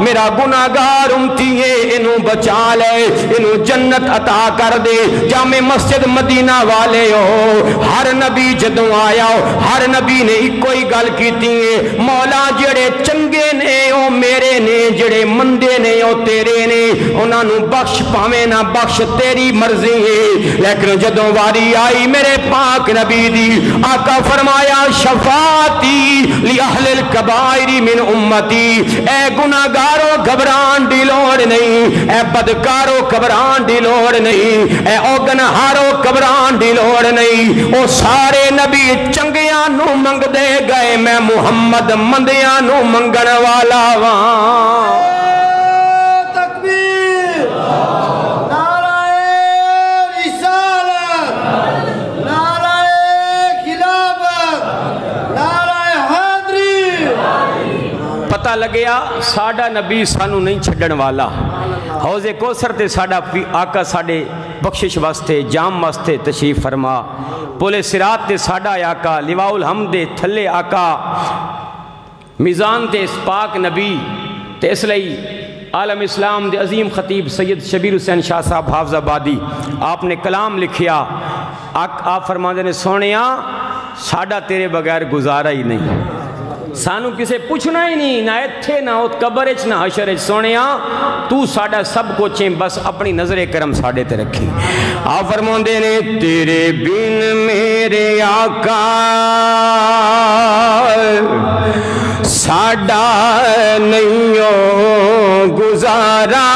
S2: میرا گناہگار امتی ہے انہوں بچا لے، انہوں جنت عطا کر دے۔ جامع مسجد مدینہ والے ہو ہر نبی جدوں آیا ہو ہر نبی نے ایک کوئی گل کیتی ہے مولا جڑے چنگے نے او میرے نے، جڑے مندے نے او تیرے نے، انہاں نو بخش پاویں نہ بخش تیری مرضی ہے۔ لیکن جدوں واری آئی میرے پاک نبی دی آقا فرمایا شفاعتی لأہل الکبائر من امتی، اے گناہگارو گھبران دی لوڑ نہیں، اے بدکارو گھبران دی لوڑ نہیں، اے اوگنہارو گھبران دی لوڑ نہیں، او سارے نبی چنگیاں نو منگ دے گئے، میں محمد مندیاں نو منگن والا وہاں۔ پتہ لگیا ساڈا نبی سانو نہیں چھڈن والا، حوض کوثر تے ساڈا آقا ساڈے بخشش واسطے جام واسطے تشریف فرما، پل صراط تے ساڈا آقا، لواء الحمد دے تھلے آقا، میزان تے اس پاک نبی تے اس لئی عالم اسلام دے عظیم خطیب سید شبیر حسین شاہ صاحب حافظ آبادی آپ نے کلام لکھیا، آپ فرماندے نے سونیا ساڈا تیرے بغیر گزارا ہی نہیں، سانو کسے پوچھنا ہی نہیں، نہ ایتھے نہ اوت قبر وچ نہ حشر وچ، سونیا تو ساڈا سب کچھ ہے، بس اپنی نظر کرم ساڈے تے رکھی۔ آپ فرماندے نے تیرے بن میرے آقا ساڈا نہیں گزارا،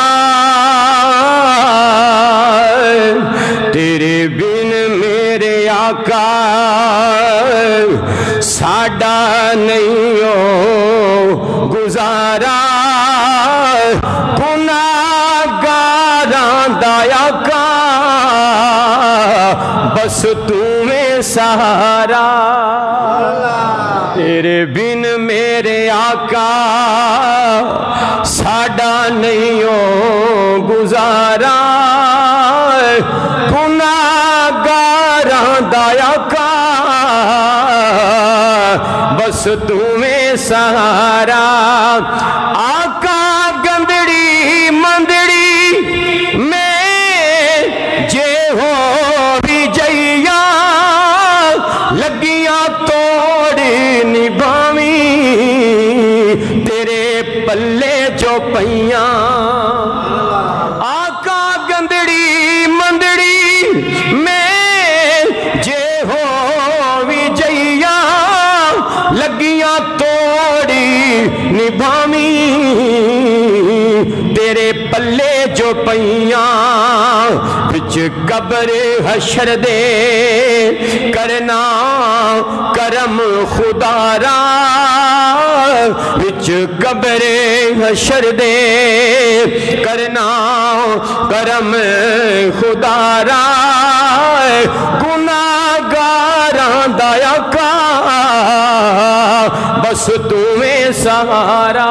S2: تیرے بن میرے آقا ساڈا نہیں گزارا، بس تو میں سہارا تیرے بن میرے آقا ساڈا نہیں ہو گزارا گناہگاراں دا آقا بس تو میں سہارا آقا گندڑی مندڑی میں جے ہو بھی جائیا لگیاں توڑی نبھاویں تیرے پلے جو پئیاں آقا گندڑی مندڑی میں جے ہو بھی جائیا لگیاں توڑی نبھاویں تیرے پلے جو پئیاں وچ قبر حشر دے کرنا کرم خدا را وچ قبر حشر دے کرنا کرم خدا را گناہگاراں دا آقا بس تو میں سہارا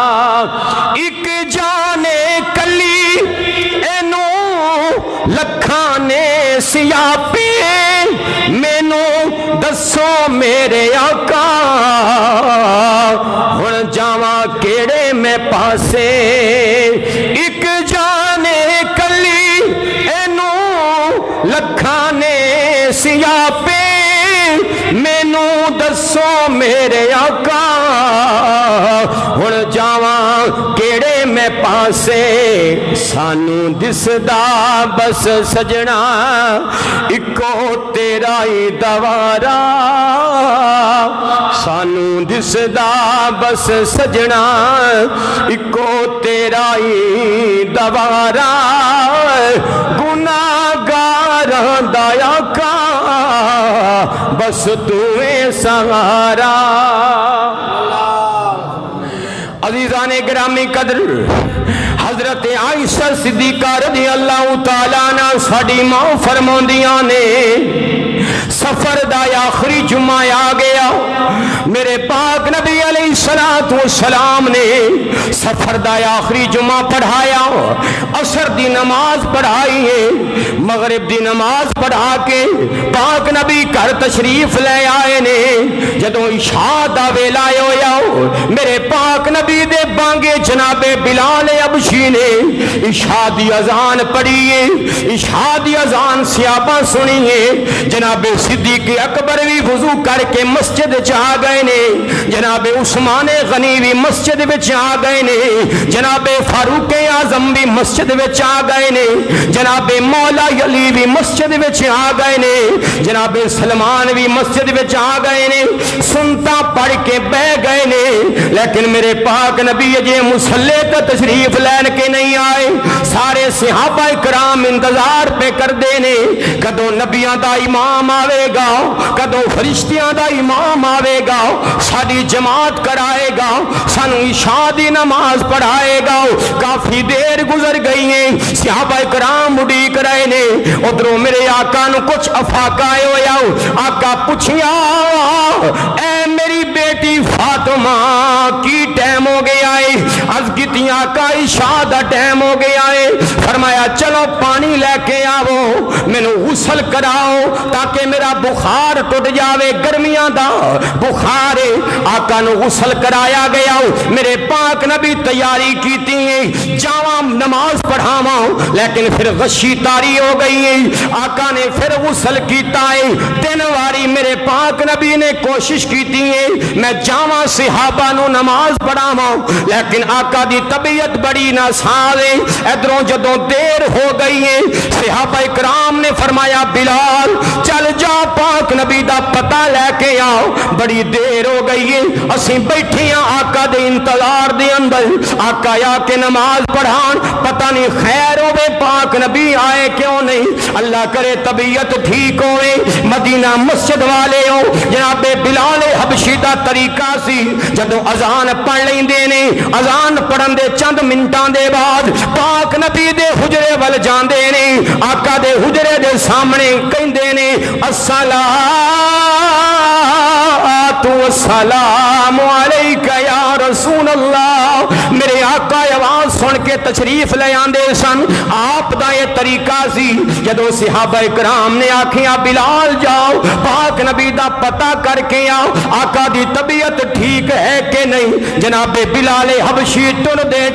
S2: ایک جانے کلی اینو لکھانے سیاپے مینو دسو میرے آقا ہن جاواں کیڑے میں پاسے ایک جانے کلی اینو لکھانے سیاپے مینو دسو میرے آقا ہن جاواں کیڑے میں پاسے سانو دسدا بس سجنا اکو تیرا ہی دوارا سانو دسدا بس سجنا اکو تیرا ہی دوارا گناہگاراں دا آقا بس تو سہارا عزیزان گرامی قدر حضرت عائشہ صدیقہ رضی اللہ تعالیٰ عنہ ساڈی ماں فرماندیاں نے سفر دا آخری جمعہ آ گیا میرے پاک نبی علیہ السلام نے سفر دا آخری جمعہ پڑھایا عصر دی نماز پڑھائی ہے مغرب دی نماز پڑھا کے پاک نبی گھر تشریف لے آئے نے جدوں عشاء دا ویلا ہویا میرے پاک نبی دے بانگے جناب بلال حبشی نے عشاء دی اذان پڑھی ہے عشاء دی اذان صحابہ سنی ہے جناب صدیق اکبر بھی وضو کر کے مسجد آ گئے نے جناب عثمان غنی بھی مسجد آ گئے نے جناب فاروق اعظم بھی مسجد آ گئے نے جناب مولا علی بھی مسجد آ گئے نے جناب سلمان بھی مسجد آ گئے نے سنتا پڑھ کے بہ گئے نے لیکن میرے پاک نبی جے مسلح کا تشریف لین کے نہیں آئے سارے صحابہ کرام انتظار پہ کر دینے کدو نبیاں دا امام آوے گا کدو فرشتیاں دا امام آوے گا ساری جماعت کرائے گا سانو عشاء دی نماز پڑھائے گا کافی دیر گزر گئی ہیں صحابہ کرام اڈیک رہے نے ادھروں میرے آقا نو کچھ افاقہ ہویا آقا پوچھیا اے میری بیٹی فاطمہ کی ٹائم ہو گیا ہے از کیتی آقا عشاء دا ٹائم ہو گیا ہے فرمایا چلو پانی لے کے آو مینوں غسل کراؤ تاکہ میرا بخار ٹوٹ جاوے گرمیاں دا بخار ہے آقا نو غسل کرایا گیا میرے پاک نبی تیاری کیتی ہے جاواں نماز پڑھاواں لیکن پھر غشی تاری ہو گئی ہے آقا نے پھر غسل کیتا ہے تین واری میرے پاک نبی نے کوشش کیتی ہے میں جاواں صحابہ نو نماز پڑھاواں لیکن آقا دی طبیعت بڑی ناساز ہے ادھروں جدوں دیر ہو گئی ہے صحابہ کرام نے فرمایا بلال چل جا پاک نبی دا پتہ لے کے آؤ بڑی دیر ہو گئی ہے اسیں بیٹھے ہیں آقا دے انتظار دے اندر آقا آ کے نماز پڑھان پتہ نہیں خیر ہوے پاک نبی آئے کیوں نہیں اللہ کرے طبیعت ٹھیک ہوئے مدینہ مسجد والے ہو جناب بلال حبشی دا طریقہ سی جدوں اذان پڑھ لیندے نے اذان پڑھن دے چند منٹاں دے بعد پاک نبی دے حجرے ول جاندے نے آقا دے حجرے دے سامنے کہندے نے السلام علیکہ یا رسول اللہ میرے آقا آواز سن کے تشریف لے آندے سن آپ دا یہ طریقہ سی جدو صحابہ کرام نے آکھیا بلال جاؤ پاک نبی دا پتہ کر کے آؤ آقا دی طبیعت ٹھیک ہے کہ نہیں جناب بلال حبشی ٹر دے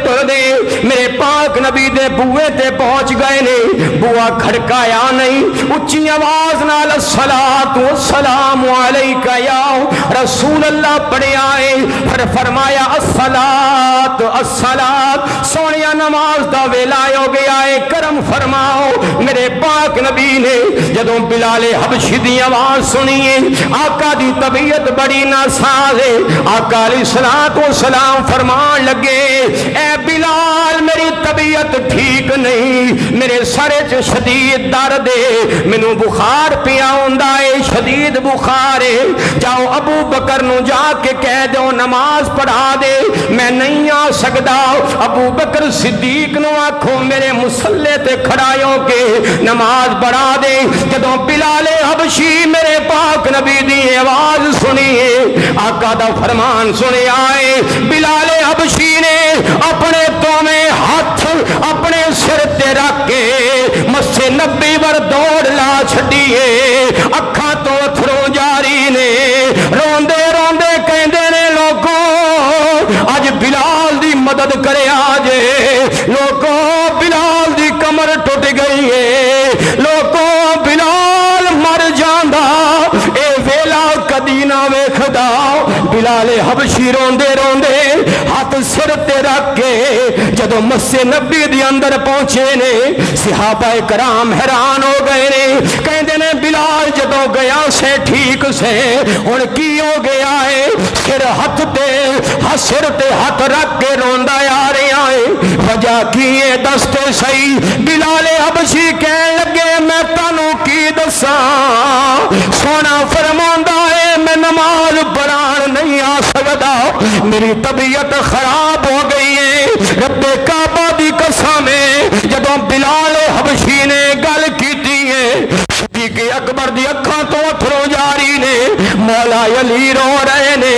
S2: میرے پاک نبی دے بوئے تے پہنچ گئے نے بوا کھڑکایا نہیں اچھی آواز نال الصلاۃ والسلام علیکہ یا رسول اللہ پڑھے آئے پھر فرمایا الصلاۃ الصلاۃ سونیا نماز دا ویلا ہو گیا ہے کرم فرماؤ میرے پاک نبی نے جدوں بلال حبشی دی آواز سنیے آقا دی طبیعت بڑی ناساز ہے آقا علیہ الصلوۃ والسلام فرمان لگے اے بلال میری طبیعت ٹھیک نہیں میرے سر چ شدید درد ہے مینوں بخار پیا ہوندا ہے شدید بخار ہے جاؤ ابو بکر نو جا کے کہہ دو نماز پڑھا دے میں نہیں آ سکدا ابو بکر صدیق نو آکھو میرے مصلے تے کھڑا ہو کے نماز پڑھا دے جدوں بلال حبشی میرے پاک نبی دی آواز سنیے آقا دا فرمان سنے آئے بلال حبشی نے اپنے تومیں ہاتھ اپنے سر تے رکھ کے مسجد نبی ور دوڑ لا چھڈیے اکھاں تو اتھرو جاری نے روندے روندے کہندے نے لوگوں اج بلال دی مدد کرے آجے لوگوں بلال دی کمر ٹوٹ گئی ہے لوگوں بلال مر جاندا اے ویلا کدی نہ ویکھدا بلال حبشی روندے روندے ہاتھ سر تے رکھ کے جدوں مسجد نبی دی اندر پہنچے نے صحابہ کرام حیران ہو گئے نے کہندے نے بلال جدوں گیا سے ٹھیک سے ہن کی ہو گیا ہے سر تے ہاتھ رکھ کے روندا آ رہا ہے وجہ کی ہے دستے صحیح بلال حبشی کہن لگے میں تانوں کی دساں سونا فرماندا ہے میں نماز پڑھان نہیں آ سکدا میری طبیعت خراب ہو گئی ہے رب کعبہ دی قسم ہے جدوں بلال حبشی نے گل کیتی ہے صدیق اکبر دی اکھاں تو اتھرو جاری نے مولا علی رو رہے نے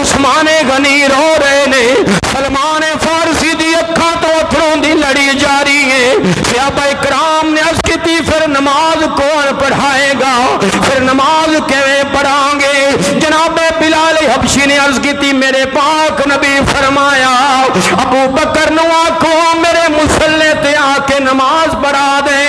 S2: عثمان غنی رو رہے نے سلمان فارسی دی اکھاں تو اتھروں دی لڑی جاری ہے صحابہ کرام نے عرض کی پھر نماز کون پڑھائے گا پھر نماز کیویں پڑھاں گے جناب بلال حبشی نے عرض کی میرے پاک نبی فرمایا ابو بکر نو آکھو میرے مصلے تے آ کے نماز پڑھا دے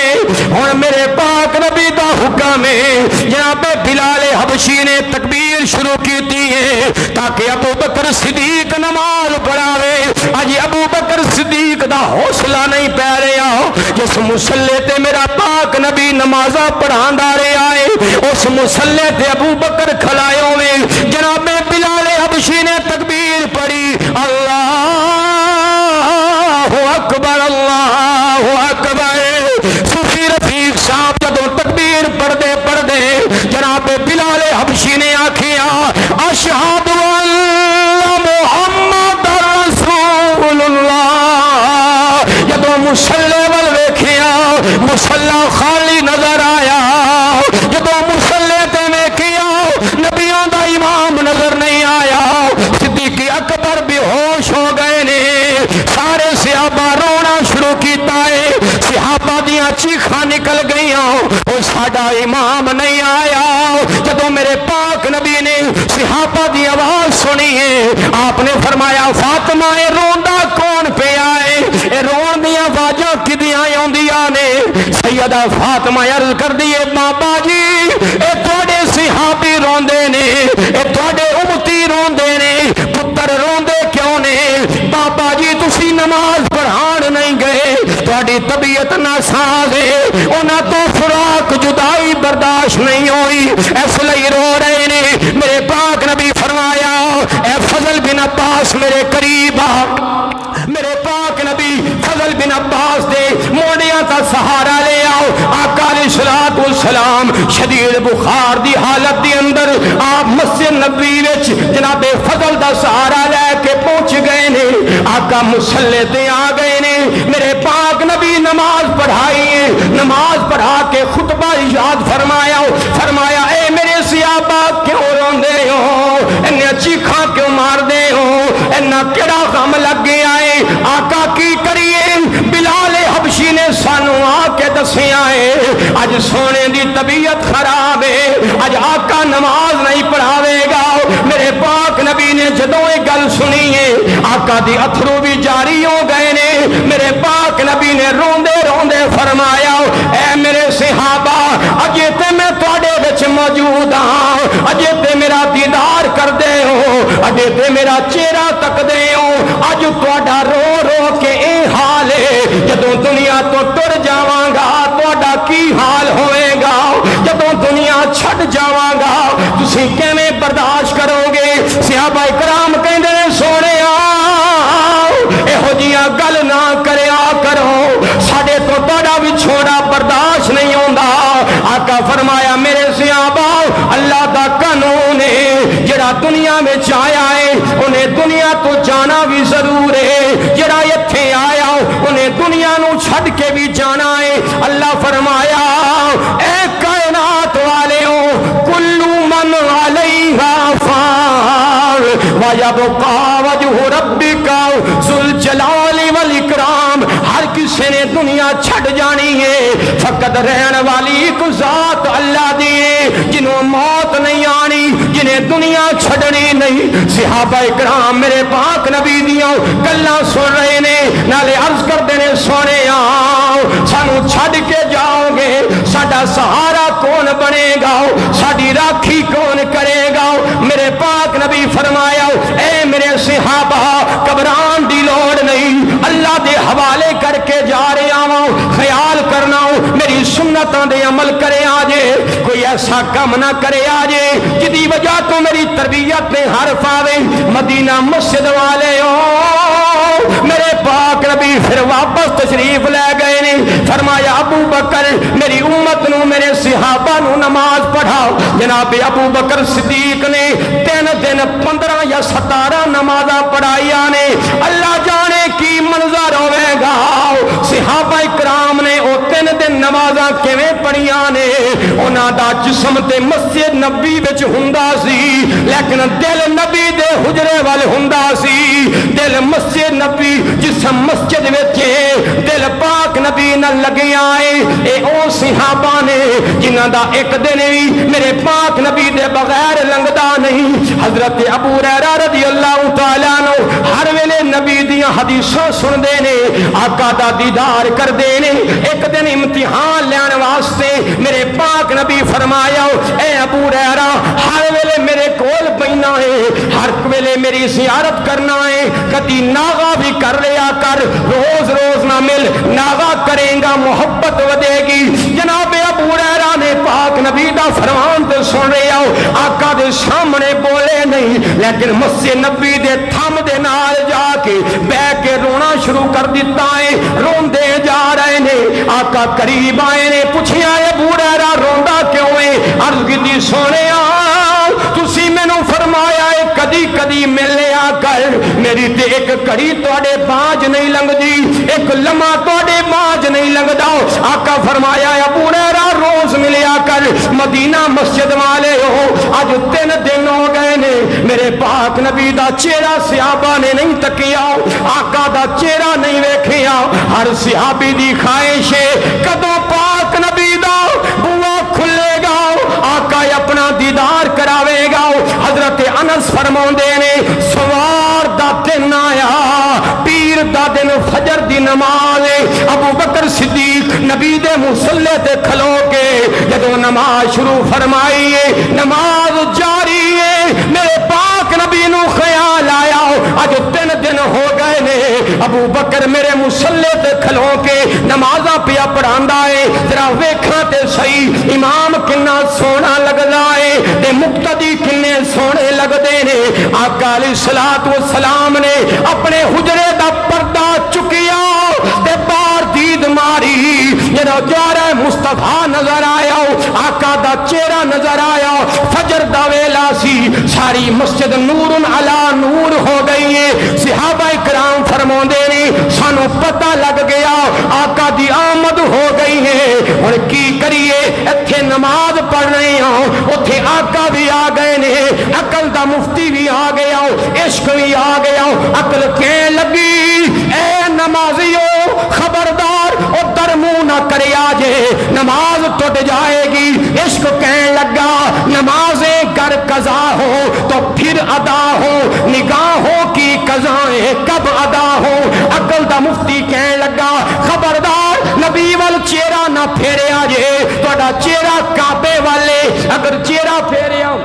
S2: ہن میرے پاک نبی دا حکم ہے جناب بلال حبشی نے تکبیر شروع کی ہے تاکہ ابو بکر صدیق نماز پڑھاوے اج ابو بکر صدیق دا حوصلہ نہیں پہ رہا جس مصلے تے میرا پاک نبی نمازاں پڑھاندا رہا ہے اس مصلے تے ابو بکر کھلائے ہوئے جناب بلال حبشی نے تکبیر پڑھی اللہ اکبر صوفی رفیق صاحب جدوں تکبیر پڑھدے جناب بلال حبشی نے آکھیا اشہد ان محمد رسول اللہ جدوں مصلے ول ویکھیا مصلا خالی نظر آیا جدوں مصلے تے ویکھیا نبیوں دا امام نظر نہیں آیا صدیق اکبر بے ہوش ہو گئے نے سارے صحابہ رونا شروع کیتا ہے صحابہ دیاں چیخاں نکل گئیاں او ساڈا امام نہیں آیا جدوں میرے پاک نبی نے صحابہ دی آواز سنی ہے آپ نے فرمایا فاطمہ اے روندا کون پیا ہے اے رون دیاں آوازاں کدیاں آوندیاں نے سیدہ فاطمہ عرض کر دیے بابا جی اے تواڈے صحابی روندے نے اے تواڈے امتی روندے نے پتر روندے کیوں نے بابا جی تسی نماز پڑھان نہیں گئے تواڈی طبیعت ناساز ہے انہاں تو فراق جدائی برداشت نہیں ہوئی اس لیے رو رہے نے میرے پاک نبی فرمایا اے فضل بن عباس میرے قریب آ والسلام شدید بخار دی حالت دی اندر آپ مسجد نبوی وچ جناب فضل دا سہارا لے کے پہنچ گئے نے آقا مصلی تے آ گئے نے میرے پاک نبی نماز پڑھائی ہے نماز پڑھا کے خطبہ یاد فرمایا اے میرے صحابہ کیوں روندے ہو انہیں چیخاں کیوں مار دے ہو انہیں کیڑا غم لگ گیا ہے آقا کی کریے بلال حبشی نے سانو آ کے دسیا ہے اج سونے دی طبیعت خراب ہے اج آقا نماز نہیں پڑھاوے گا میرے پاک نبی نے جدوں یہ گل سنی ہے آقا دی اتھرو بھی جاری ہو گئے نے میرے پاک نبی نے روندے روندے فرمایا اے میرے صحابہ اجے تے میں تواڈے وچ موجود ہاں اجے تے میرا دیدار کر دے ہو اجے تے میرا چہرہ تک دے ہو اج تواڈا رو رو کے اے حال ہے جدوں دنیا تو ٹر جاواں گا تواڈا کی حال ہوئے گا جدوں دنیا چھڈ جاواں گا تسی کیویں برداشت کرو گے صحابہ کرام کہندے نے سونیا ایہو جیاں گل نہ کریا کرو ساڈے تو تواڈا وچھوڑا برداشت نہیں ہوندا آقا فرمایا میرے صحابہ اللہ دا قانون ہے جڑا دنیا میں آیا ہے انہیں دنیا تو جانا بھی ضرور ہے جڑا ایتھے آیا انہیں دنیا نو چھڈ کے بھی جانا ہے اللہ فرمایا اے کائنات والےو کلو من علیہا فان ویبقا وجہ ربک ذو الجلال والاکرام ہر کسی نے دنیا چھڈ جانی ہے فقط رہن والی ایک ذات اللہ دیے جنہوں موت نہیں آنی جنہیں دنیا چھڑنی نہیں صحابہ اکرام میرے پاک نبی دیوں گلاں سن رہے نے نالے عرض کر دینے سونے آؤ سانو چھڑ کے جاؤ گے ساڈا سہارا کون بنے گا ساڈی راکھی کون کرے گا میرے پاک نبی فرمایا اے میرے صحابہ گھبران دی لوڑ نہیں اللہ دے حوالے کر کے جا رہے آؤ خیال کرنا میری سنتاں دے عمل کرے آجے کوئی ایسا کام نہ کرے آجے جدی وجہ تو میری تربیت میں حرف آوے مدینہ مسجد والے ہو میرے پاک نبی پھر واپس تشریف لے گئے نے فرمایا ابو بکر میری امت نو میرے صحابہ نو نماز پڑھاؤ جناب ابو بکر صدیق نے 3 دن 15 یا 17 نمازاں پڑھائیاں نے اللہ جانے کی منظر ہوئے گا صحابہ اکرام نے او 3 دن نمازاں کیویں پڑھیاں نے انہاں دا جسم تے مسجد نبی وچ ہوندا سی لیکن دل نبی دے حجرے وال ہوندا سی دل مسجد نبی جسم مسجد وچ دل پاک نبی نال لگیا اے او صحابہ نے جنہاں دا ایک دن وی میرے پاک نبی دے بغیر لنگدا نہیں حضرت ابو ہریرہ رضی اللہ تعالیٰ عنہ ہر ویلے نبی دیاں حدیثاں سن دے نے آقا دا دیدار کر دے نے ایک دن امتحان لیان واسطے میرے پاک نبی فرمایا اے ابو ہریرہ ہر ویلے میرے کول بینا ہے ہر ویلے میری زیارت کرنا ہے کدی ناغا بھی کر لیا کر روز روز نہ مل ناغا کریں گا محبت ودے گی جناب ابو ہریرہ نے پاک نبی دا فرمان تے سن رہے آؤ آقا دے سامنے بولے نہیں لیکن مسجد نبی دے تھم دے نال جا کے بے کے رونا شروع کر دیتا ہے رون دے جا رہے نے آقا قریب آئے نے پوچھیا ابو ہریرہ روندا کیوں ہے عرض کی سونے تسی میں نو فرمایا ہے کدی کدی ملیا کر میری تے ایک کڑی توڑے باج نہیں لنگ دی ایک لمحہ توڑے باج نہیں لنگ داؤ آقا فرمایا ہے ابو ہریرہ روز ملیا کر مدینہ مسجد والے ہو آج 3 دن ہو گئے نے میرے پاک نبی دا چہرہ صحابہ نے نہیں تکیا آقا دا چہرہ نہیں ویکھیا ہر صحابی دی خواہش ہے کدوں پاک نبی دا بوا کھلے گا آقا اپنا دیدار کراوے گا حضرت انس فرماندے نے سوار دا دن آیا پیر دا دن فجر دی نماز ابو بکر صدیق نبی دے مصلی تے کھلو کے جدو نماز شروع فرمائی ہے نماز جاری ہے میرے پاک نبی نو خیال آیا آج 3 دن ہو گئے نے ابو بکر میرے مصلی تے کھلو کے نمازاں پیا پڑھاندا ہے ذرا ویکھاں تے صحیح امام کنا سونا لگدا ہے تے مقتدی کنے سونے لگدے نے آقا علیہ الصلوۃ والسلام نے اپنے حجرے دا پردہ چکیا تے بار دید ماری جدو جارہ مصطفیٰ نظر آیا ساری مسجد نور علا نور ہو گئی ہے۔ صحابہ کرام فرماندے نے سانو پتہ لگ گیا آقا دی آمد ہو گئی ہے، اور کی کریے ایتھے نماز پڑھ رہے ہوں، اوتھے آقا بھی آ گئے نے، عقل دا مفتی بھی آ گیا، عشق بھی آ گیا۔ عقل کہنے لگی اے نمازیو خبردار او در منہ نہ کرے آجے، نماز ٹوٹ جائے گی۔ عشق کہنے لگا نمازیں گر قضا ہو تو پھر ادا ہو، نگاہوں کی قضائیں کب ادا ہو۔ عقل دا مفتی کہنے لگا خبردار نبی وال چہرہ نہ پھیرے آجے، توڑا چہرہ کعبے والے، اگر چہرہ پھیرے آؤ،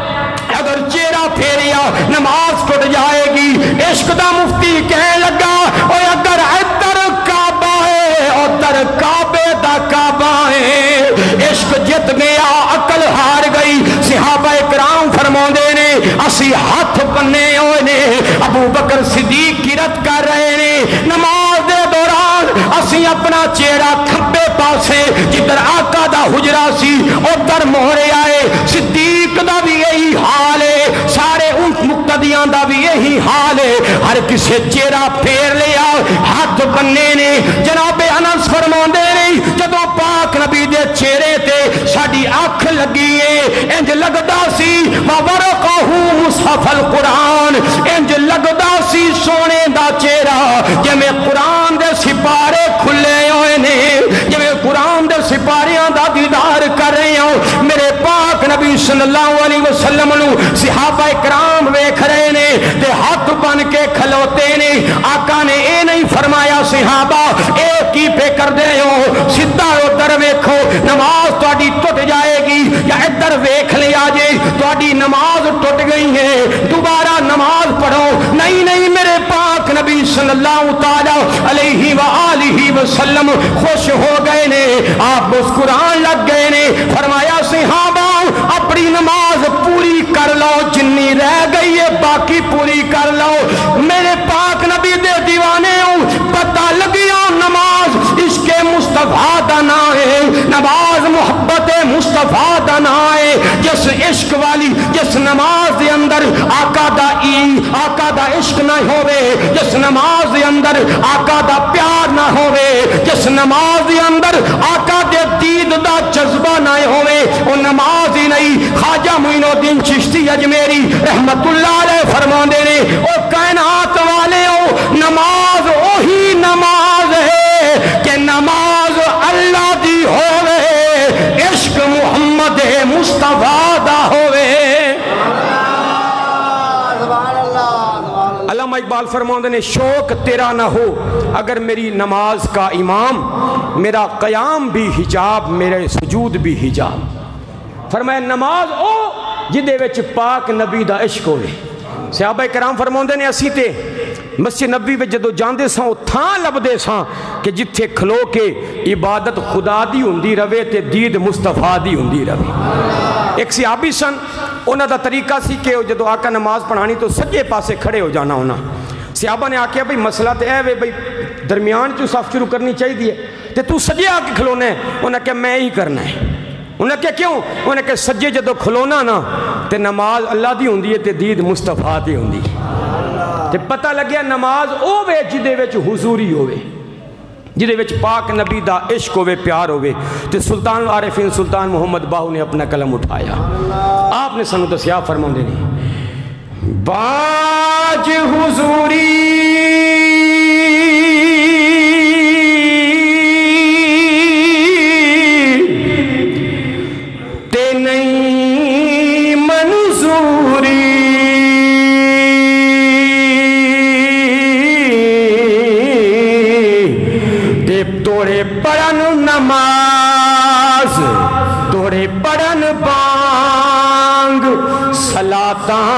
S2: اگر چہرہ پھیریا نماز ٹوٹ جائے گی۔ عشق دا مفتی کہنے لگا اوے اگر ادھر کعبہ ہے ادھر کعبے دا کعبہ ہے۔ عشق جت گیا، عقل ہار گئی۔ صحابہ کرام فرماندے نے اسی ہاتھ بننے ہوئے نے، ابو بکر صدیق کی رد کر رہے نے، نماز دے دوران اسی اپنا چہرہ کھبے پاسے جدھر آقا دا حجرہ سی ادھر موڑے آئے۔ صدیق دا بھی یہی حال ہے، سارے ان مقتدیاں دا بھی یہی حال ہے، ہر کسے چہرہ پھیر لیا، ہاتھ بننے نے۔ جناب انس فرماندے نے جدوں پاک نبی دے چہرے تے ساڈی اکھ لگی ہے انج لگدا سی وورقہ مصحف القرآن، انج لگدا سی سونے دا چہرہ جویں قرآن دے سپارے کھلے ہوئے نے، جویں قرآن دے سپاریاں دا دیدار کر رہے ہوں۔ میرے پاک نبی صلی اللہ علیہ وسلم نو صحابہ کرام ویکھ رہے نے تے ہاتھ بن کے کھلوتے نے۔ آقا نے اے نہیں فرمایا صحابہ اے کی پہ کر دے ہو، سدھا ادھر ویکھو نماز تہاڈی ٹوٹ جائے گی، یا ادھر ویکھ لیا جے تہاڈی نماز ٹوٹ گئی ہے، دوبارہ نماز پڑھو۔ نہیں نہیں، میرے پاک نبی صلی اللہ تعالی علیہ وآلہ وسلم خوش ہو گئے نے، آپ مسکران لگ گئے نے۔ فرمایا صحابہ اپنی نماز پوری کر لو، جنی رہ گئی ہے باقی پوری کر لو۔ میرے پاک نبی دے دیوانے ہوں، پتہ لگیا نماز عشق مصطفیٰ دا نا ہے، نماز محبت مصطفیٰ دا نا ہے۔ جس عشق والی جس نماز دے اندر آقا دا عشق نہ ہوئے، جس نماز دے اندر آقا دا پیار نہ ہوئے، جس نماز دے اندر آقا دے دید دا جذبہ نہ ہوئے، وہ نماز ہی نہیں۔ خواجہ معین الدین چشتی اجمیری رحمت اللہ علیہ فرماندے نے او کائنات والے ہو، نماز وہی نماز ہے کہ نماز اللہ دی ہوئے، عشق محمد مصطفیٰ دا ہوئے۔ علامہ اقبال فرماندے نے شوق تیرا نہ ہو اگر میری نماز کا امام، میرا قیام بھی حجاب میرے سجود بھی حجاب۔ فرمایا نماز او جدے وچ پاک نبی دا عشق ہوئے۔ صحابہ کرام فرماندے نے اسی تے مسجد نبی وچ جدو جاندے ساں او تھاں لبدے ساں کہ جتھے کھلو کے عبادت خدا دی ہوندی روے تے دید مصطفیٰ دی ہوندی روے۔ ایک صحابی سن، انہاں دا طریقہ سی کہ جدو آقا نماز پڑھانی تو سجے پاسے کھڑے ہو جانا ہونا۔ صحابہ نے آکھیا بھئی مسئلہ تے اے وے بھئی درمیان چوں صف شروع کرنی چاہی دی ہے تے تو سجے آ کے کھلونا ہے۔ انہاں کہا میں ہی کرنا ہے۔ انہاں کہا کیوں؟ انہاں کہا سجے جدو کھلونا نا تے نماز اللہ دی ہوندی ہے تے دید مصطفیٰ دی ہوندی ہے۔ تے پتہ لگیا نماز او وے جدے وچ حضوری ہوئے، جدے وچ پاک نبی دا عشق ہوئے، پیار ہوئے۔ تے سلطان العارفین سلطان محمد باہو نے اپنا قلم اٹھایا، آپ نے سنو دسیا فرماندے نے باج حضوری تے نہیں منظوری، تے توڑے پڑھن نماز توڑے پڑھن بانگ صلاتاں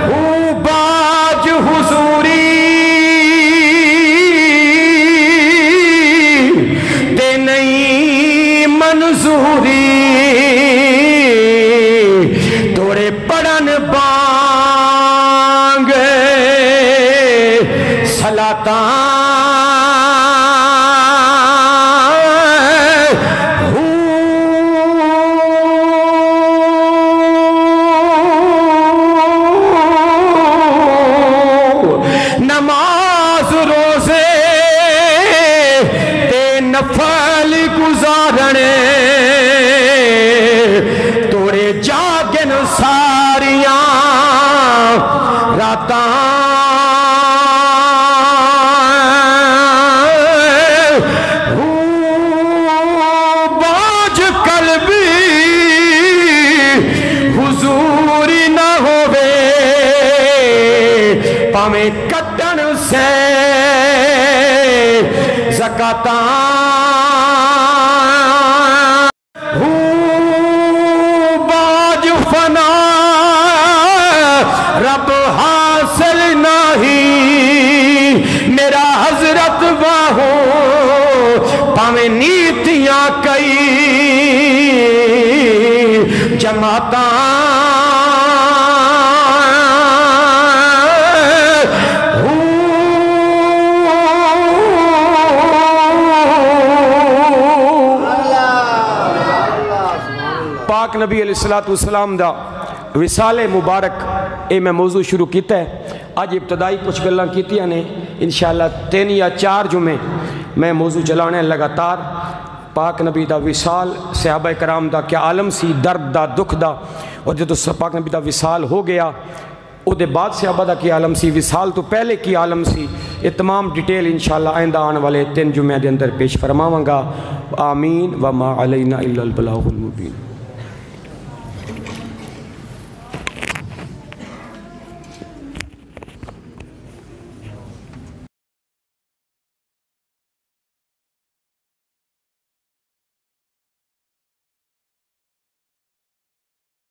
S2: ہوں باج حضوری تے نہیں منظوری، توڑے پڑھن بانگ صلاتاں زکاتاں باج قلبی حضوری نہ ہووے پاویں کٹن سے زکاتاں باج فنا رب حاصل نہیں میرا حضرت باہو پاویں نیتیاں کئی جماعتاں پاک نبی علیہ السلام دا وصال مبارک اے میں موضوع شروع کیتا ہے آج ابتدائی کچھ گلاں کیتیاں نے انشاءاللہ 3 یا 4 جمعے میں موضوع چلانے لگاتار پاک نبی دا وصال صحابہ کرام دا کیا عالم سی درد دا دکھ دا اور جدو پاک نبی دا وصال ہو گیا او دے بعد صحابہ دا کی عالم سی وصال تو پہلے کی عالم سی یہ تمام ڈیٹیل انشاءاللہ آئندہ آنے والے 3 جمعے دے اندر پیش فرماواں گا آمین وما علینا الا البلاغ المبین